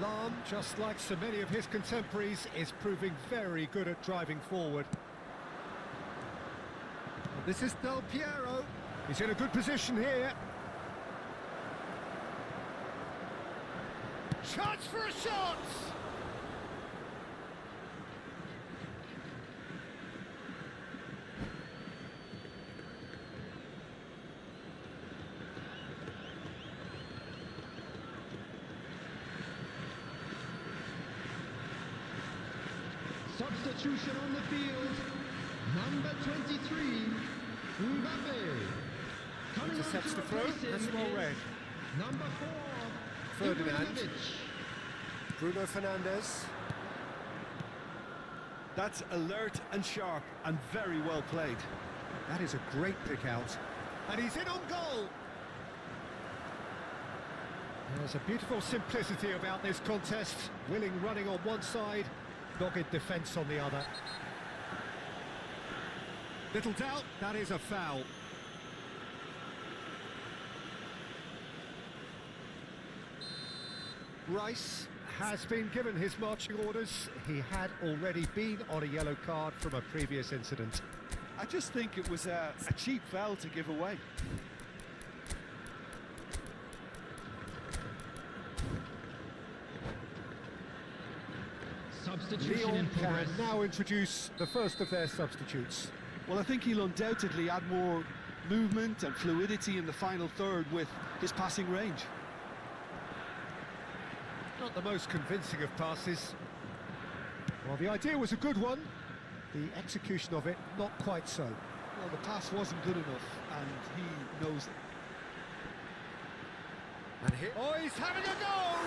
Lahm, just like so many of his contemporaries, is proving very good at driving forward. And this is Del Piero. He's in a good position here. Chance for a shot! Substitution on the field. Number 23, Mbappe. Coming Intercepts on the to throw, replace him that's well is read. Number 4, Ferdinand. Ibrahimovic. Bruno Fernandes. That's alert and sharp and very well played. That is a great pick out. And he's in on goal. There's a beautiful simplicity about this contest. Willing running on one side, dogged defence on the other. Little doubt, that is a foul. Rice has been given his marching orders. He had already been on a yellow card from a previous incident. I just think it was a cheap foul to give away. Substitution in Lyon can progress. now introduce the first of their substitutes. Well, I think he'll undoubtedly add more movement and fluidity in the final third with his passing range. Not the most convincing of passes. Well, the idea was a good one. The execution of it, not quite so. Well, the pass wasn't good enough, and he knows it. And here... Oh, he's having a go!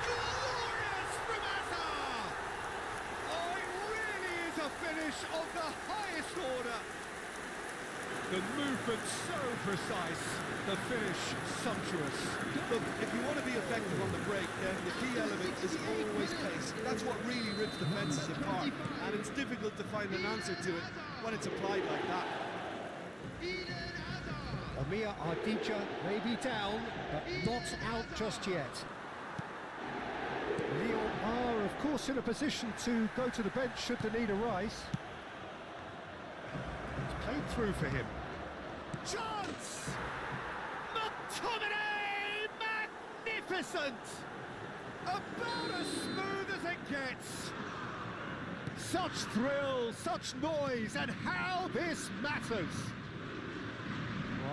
Glorious from Hazard! Oh, it really is a finish of the highest order. The movement so precise, the finish sumptuous. Look, if you want to be effective on the break, then the key element is always pace. That's what really rips defences apart, and it's difficult to find an answer to it when it's applied like that. Amir Ardija may be down, but not out just yet. Lyon are, of course, in a position to go to the bench should the need arise. It's played through for him. Chance! McTominay! Magnificent! About as smooth as it gets. Such thrill, such noise, and how this matters.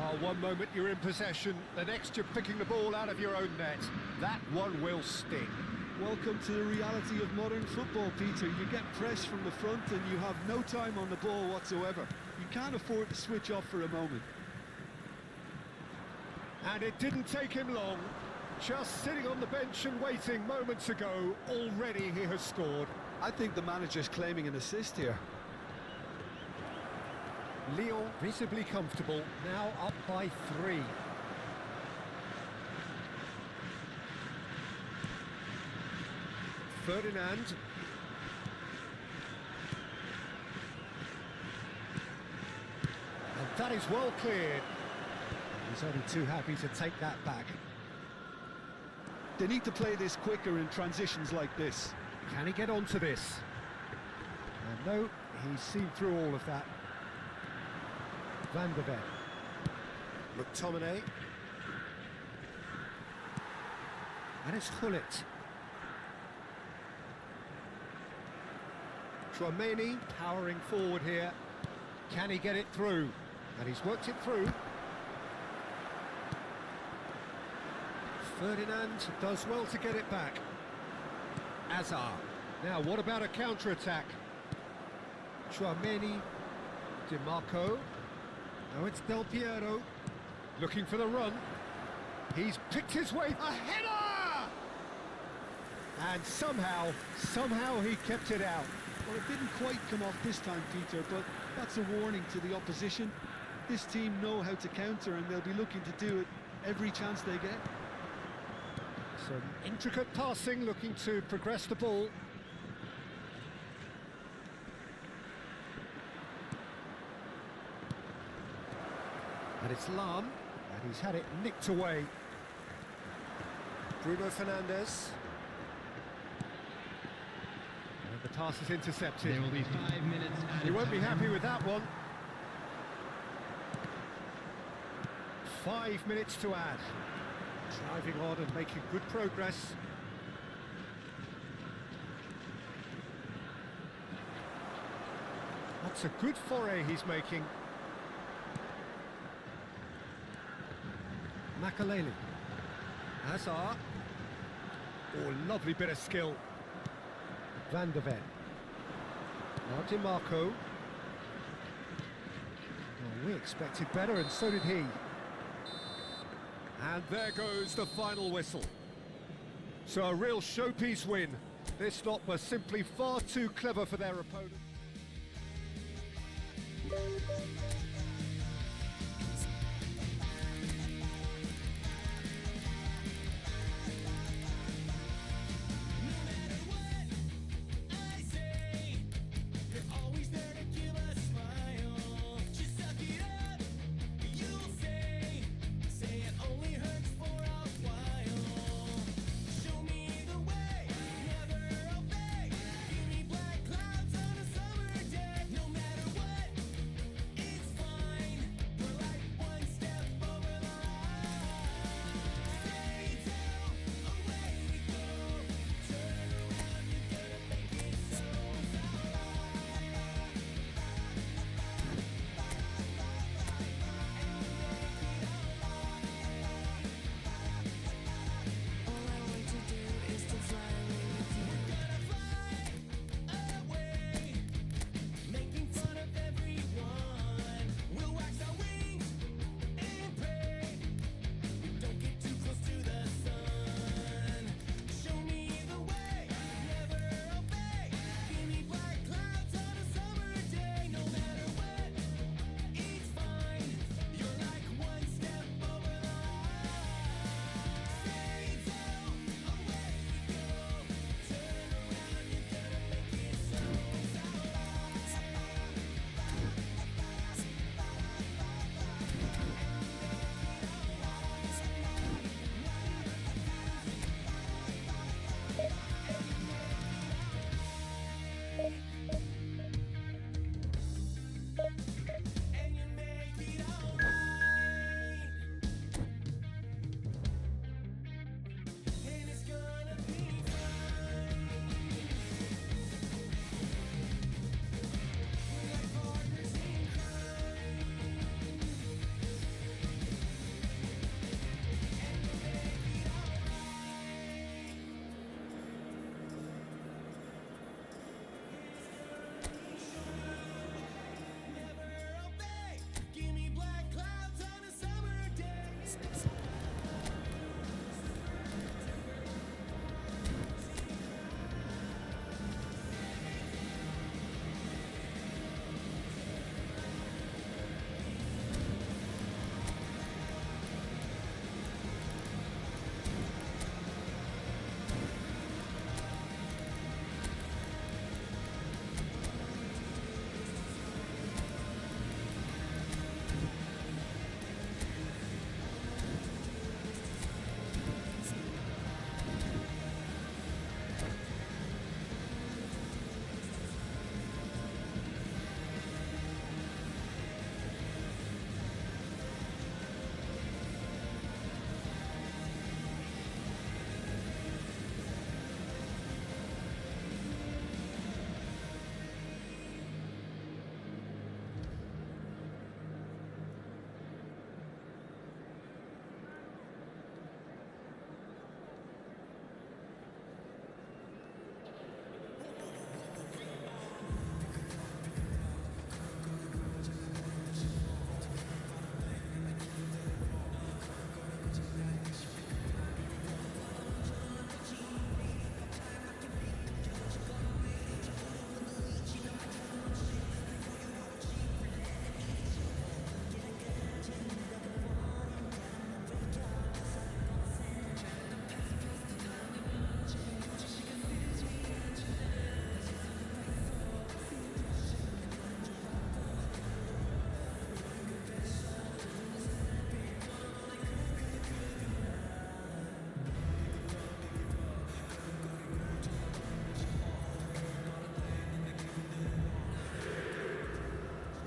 Oh, one moment you're in possession, the next you're picking the ball out of your own net. That one will sting. Welcome to the reality of modern football, Peter. You get pressed from the front and you have no time on the ball whatsoever. You can't afford to switch off for a moment. And it didn't take him long. Just sitting on the bench and waiting moments ago, already he has scored. I think the manager's claiming an assist here. Lyon visibly comfortable, now up by 3. Ferdinand. And that is well cleared. He's only too happy to take that back. They need to play this quicker in transitions like this. Can he get onto this? And no, he's seen through all of that. Van der Ven. McTominay. And it's Hullet. Chouameni powering forward here. Can he get it through? And he's worked it through. Ferdinand does well to get it back. Hazard. Now, what about a counter-attack? Chouameni. DiMarco. Now it's Del Piero. Looking for the run. He's picked his way. A header! And somehow he kept it out. Well, it didn't quite come off this time, Peter, but that's a warning to the opposition. This team know how to counter, and they'll be looking to do it every chance they get. Some intricate passing, looking to progress the ball. And it's Lahm, and he's had it nicked away. Bruno Fernandes. Pass is intercepted. There will be 5 minutes added He won't be time. happy with that one. 5 minutes to add. Driving on and making good progress. That's a good foray he's making. Makaleli. Hazard. Oh, lovely bit of skill. Van der Ven. Now DiMarco. Oh, we expected better, and so did he. And there goes the final whistle. So a real showpiece win. This stop was simply far too clever for their opponent.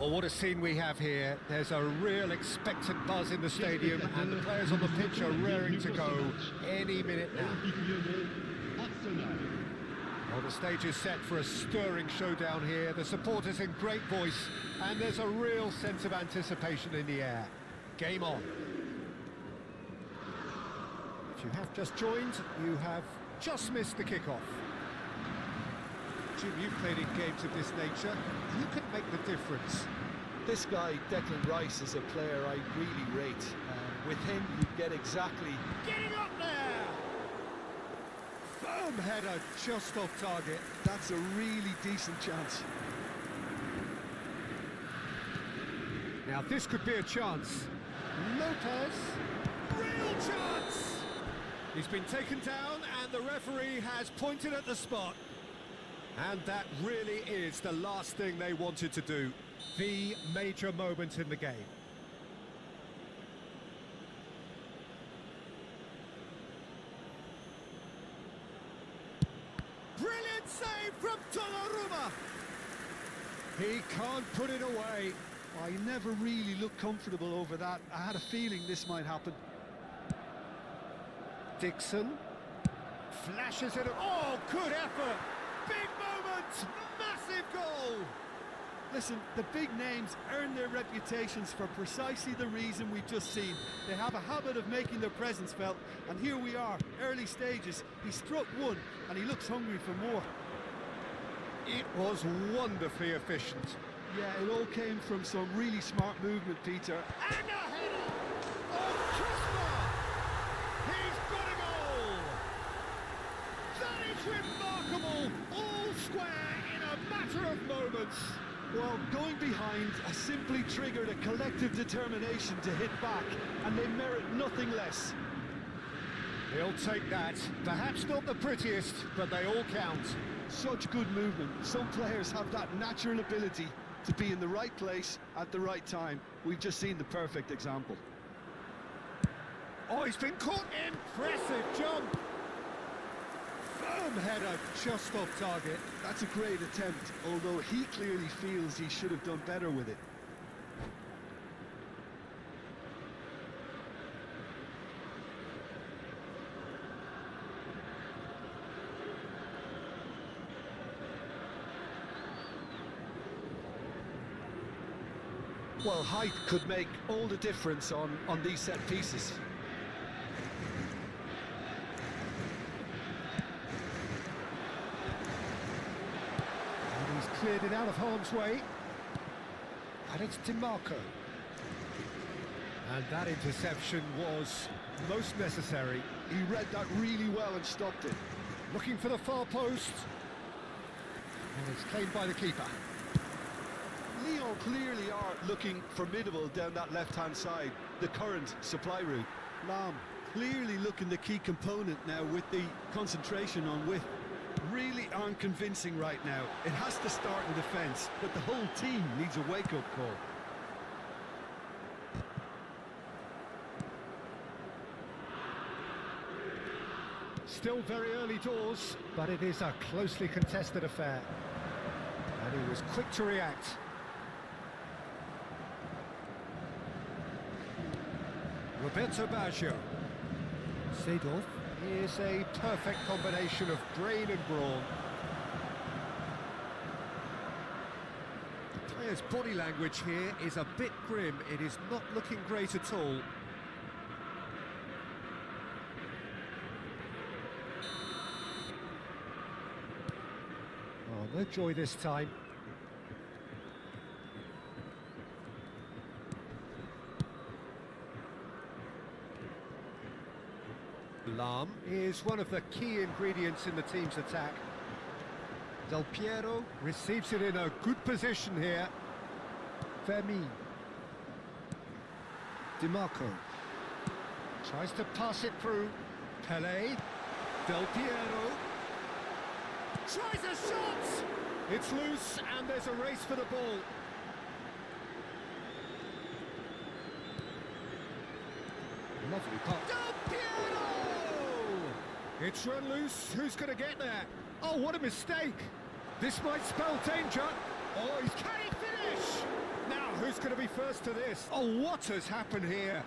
Well, what a scene we have here. There's a real expectant buzz in the stadium, and the players on the pitch are raring to go any minute now. Well, the stage is set for a stirring showdown here. The supporters in great voice, and there's a real sense of anticipation in the air. Game on. If you have just joined, you have just missed the kickoff. Jim, you've played in games of this nature. Who can make the difference? This guy, Declan Rice, is a player I really rate. With him, you get exactly... Getting up there! Firm header, just off target. That's a really decent chance. Now this could be a chance. Lopez, real chance! He's been taken down and the referee has pointed at the spot. And that really is the last thing they wanted to do. The major moment in the game. Brilliant save from Donnarumma! He can't put it away. I never really looked comfortable over that. I had a feeling this might happen. Dixon flashes it. Oh, good effort! Big moment! Massive goal! Listen, the big names earn their reputations for precisely the reason we've just seen. They have a habit of making their presence felt, and here we are, early stages. He struck one, and he looks hungry for more. It was wonderfully efficient. Yeah, it all came from some really smart movement, Peter. And a header! Oh, Kisma! He's got a goal! That is remarkable! All square in a matter of moments. Well, going behind has simply triggered a collective determination to hit back, and they merit nothing less. He'll take that. Perhaps not the prettiest, but they all count. Such good movement. Some players have that natural ability to be in the right place at the right time. We've just seen the perfect example. Oh, he's been caught. Impressive jump. Firm header, just off target. That's a great attempt, although he clearly feels he should have done better with it. Well, height could make all the difference on these set pieces. And he's cleared it out of harm's way. And it's DiMarco. And that interception was most necessary. He read that really well and stopped it. Looking for the far post. And it's claimed by the keeper. Lyon clearly are looking formidable down that left-hand side, the current supply route. Lam clearly looking the key component now with the concentration on width. Really aren't convincing right now. It has to start in defence, but the whole team needs a wake-up call. Still very early doors, but it is a closely contested affair. And he was quick to react. Roberto Baggio. Seedorf is a perfect combination of brain and brawn. The player's body language here is a bit grim. It is not looking great at all. Oh, no joy this time. Lam is one of the key ingredients in the team's attack. Del Piero receives it in a good position here. Fermin. DiMarco. Tries to pass it through. Pelé. Del Piero. Tries a shot! It's loose and there's a race for the ball. Lovely pass. Del Piero! It's run loose. Who's going to get there? Oh, what a mistake! This might spell danger. Oh, can he finish? Now who's going to be first to this? Oh, what has happened here?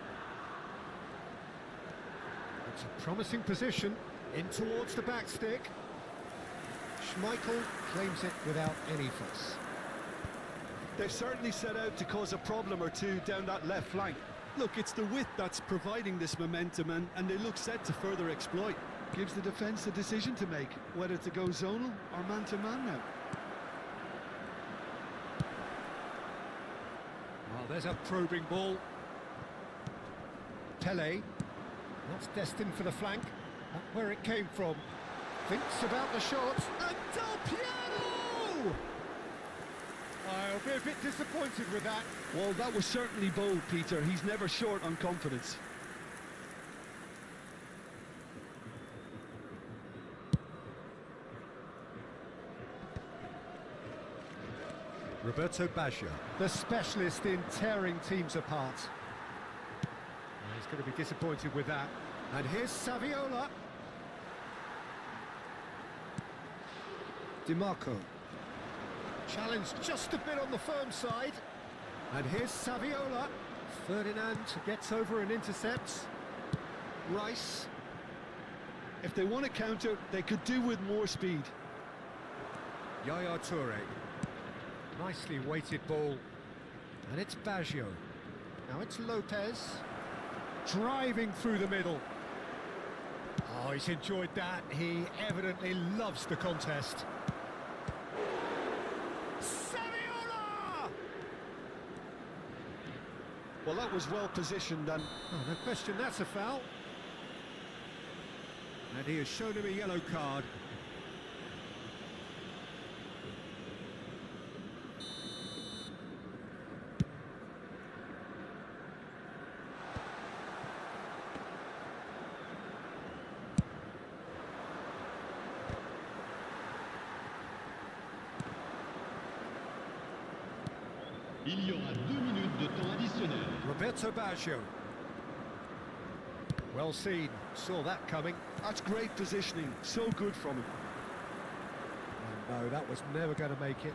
It's a promising position, in towards the back stick. Schmeichel claims it without any fuss. They've certainly set out to cause a problem or two down that left flank. Look, it's the width that's providing this momentum, and they look set to further exploit. Gives the defence a decision to make, whether to go zonal or man-to-man now. Well, there's a probing ball. Pele, that's destined for the flank. That's where it came from. Thinks about the shot. And Del Piero! I'll be a bit disappointed with that. Well, that was certainly bold, Peter. He's never short on confidence. Roberto Baggio, the specialist in tearing teams apart. He's going to be disappointed with that. And here's Saviola. DiMarco. Challenged just a bit on the firm side. And here's Saviola. Ferdinand gets over and intercepts. Rice. If they want to counter, they could do with more speed. Yaya Toure. Nicely weighted ball. And it's Baggio. Now it's Lopez. Driving through the middle. Oh, he's enjoyed that. He evidently loves the contest. Saviola! Well, that was well positioned, and Oh, no question, that's a foul. And he has shown him a yellow card. Il y aura 2 minutes de temps additionnel. Roberto Baggio. Well seen, saw that coming. that's great positioning. So good from him. Oh, no, that was never going to make it.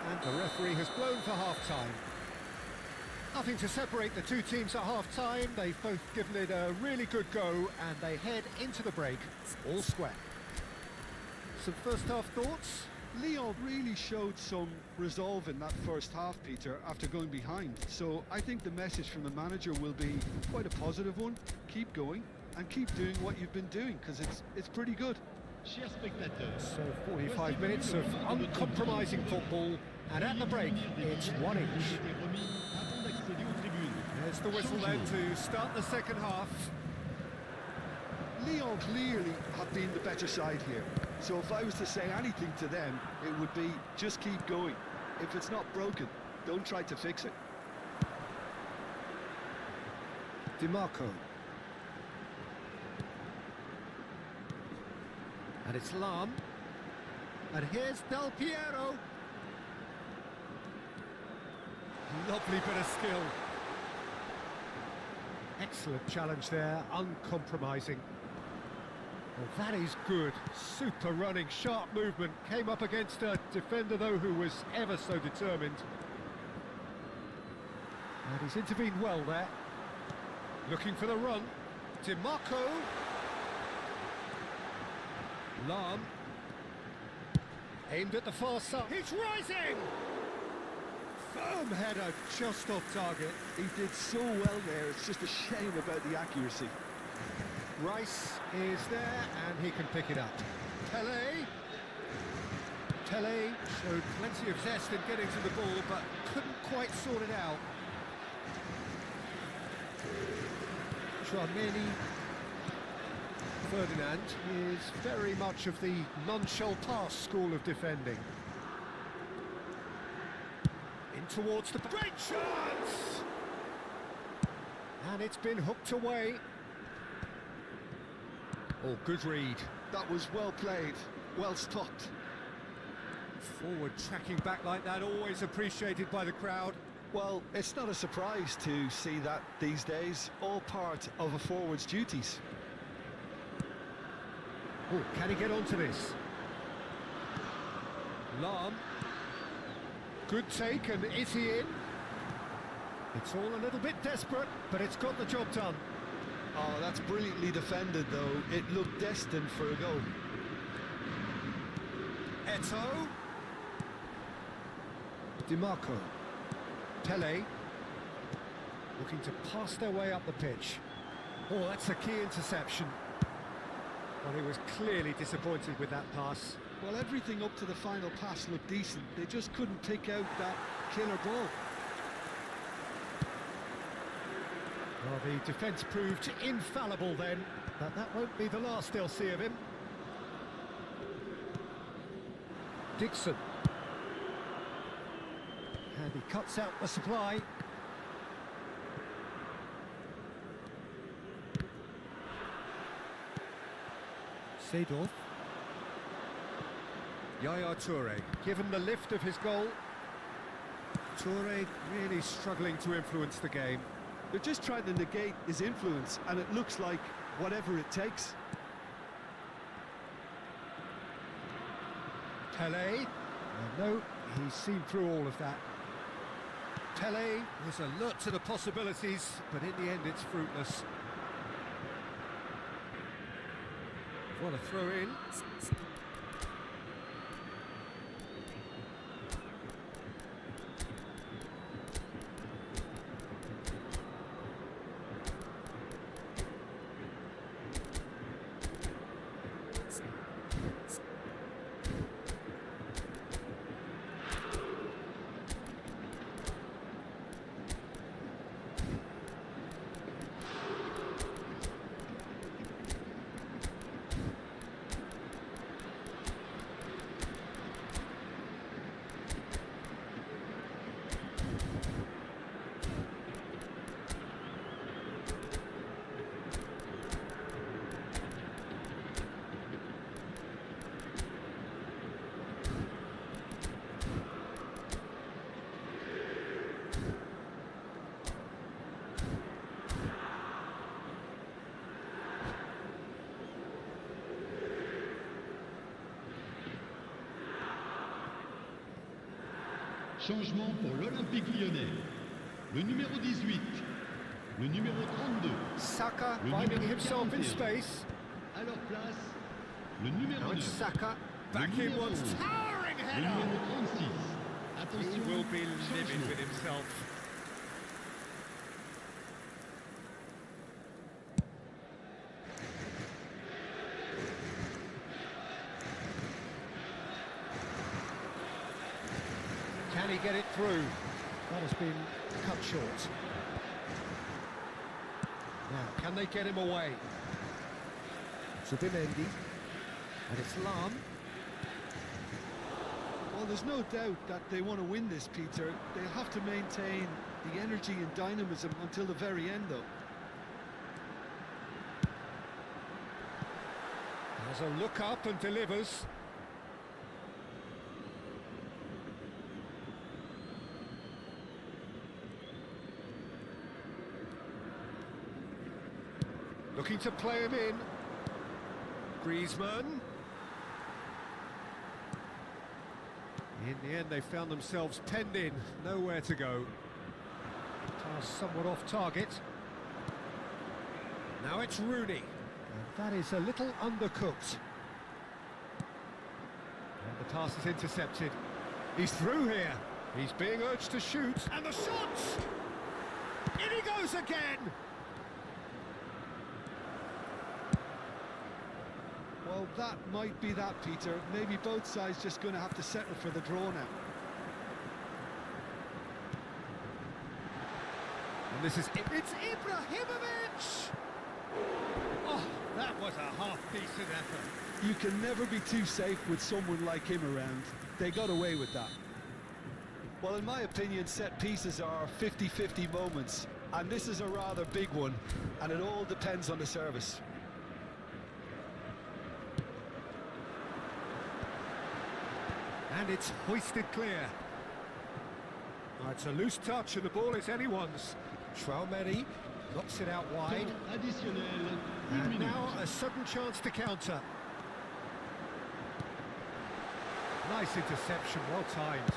And the referee has blown for half-time. Nothing to separate the two teams at half-time. They've both given it a really good go, and they head into the break all square. Some first-half thoughts? Lyon really showed some resolve in that first half, Peter, after going behind. So I think the message from the manager will be quite a positive one. Keep going and keep doing what you've been doing, because it's pretty good. Chers spectateurs, So 45 minutes of uncompromising football, and at the break, it's 1 each. There's the whistle then to start the second half. Lyon clearly have been the better side here. So if I was to say anything to them, it would be just keep going. If it's not broken, don't try to fix it. DiMarco. And it's Lam. And here's Del Piero. Lovely bit of skill. Excellent challenge there, uncompromising. Well, that is good. Super running, sharp movement. Came up against a defender, though, who was ever so determined. And he's intervened well there. Looking for the run. DiMarco. Lam. Aimed at the far side. He's rising! Firm header, just off target. He did so well there, it's just a shame about the accuracy. Rice is there, and he can pick it up. Pele showed plenty of zest in getting to the ball, but couldn't quite sort it out. Tramini. Ferdinand is very much of the non-shall-pass school of defending. In towards the... Great chance! And it's been hooked away. Oh, good read. That was well played, well stopped. Forward tracking back like that, always appreciated by the crowd. Well, it's not a surprise to see that these days, all part of a forward's duties. Oh, can he get onto this? Lam. Good take, and is he in? It's all a little bit desperate, but it's got the job done. Oh, that's brilliantly defended, though. It looked destined for a goal. Eto'o. DiMarco. Pele. Looking to pass their way up the pitch. Oh, that's a key interception. Well, he was clearly disappointed with that pass. Well, everything up to the final pass looked decent. They just couldn't pick out that killer ball. Well, the defence proved infallible then, but that won't be the last they'll see of him. Dixon. And he cuts out the supply. Seedorf. Yaya Toure, given the lift of his goal. Toure really struggling to influence the game. They're just trying to negate his influence, and it looks like whatever it takes. Pele. No, he's seen through all of that. Pele was alert to the possibilities, but in the end it's fruitless. What a throw in. Changement pour l'Olympique lyonnais. Le numéro 18, le numéro 32. Saka Le finding numéro himself in 41. space. À leur place, le numéro Now 9, it's Saka. le Back in numéro once. 11, Towering le header. numéro 36. He Attention, will be livid changement. with himself. Can he get it through? That has been cut short. Now, can they get him away? Zubimendi. And it's Lam. Well, there's no doubt that they want to win this, Peter. They'll have to maintain the energy and dynamism until the very end, though. Has a look up and delivers. Looking to play him in. Griezmann. In the end, they found themselves penned in, nowhere to go. Pass somewhat off target. Now it's Rooney. And that is a little undercooked. And the pass is intercepted. He's through here. He's being urged to shoot. And the shot! In he goes again! Well, that might be that, Peter. Maybe both sides just going to have to settle for the draw now. And this is it's Ibrahimovic! Oh, that was a half-decent effort. You can never be too safe with someone like him around. They got away with that. Well, in my opinion, set pieces are 50-50 moments, and this is a rather big one, and it all depends on the service. And it's hoisted clear. Oh, it's a loose touch and the ball is anyone's. Traumeri knocks it out wide. Temps additionnel, 1 And minute. now a sudden chance to counter. Nice interception, well timed.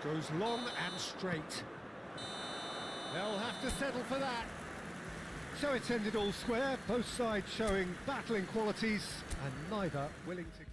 Goes long and straight. They'll have to settle for that. So it's ended all square, both sides showing battling qualities and neither willing to...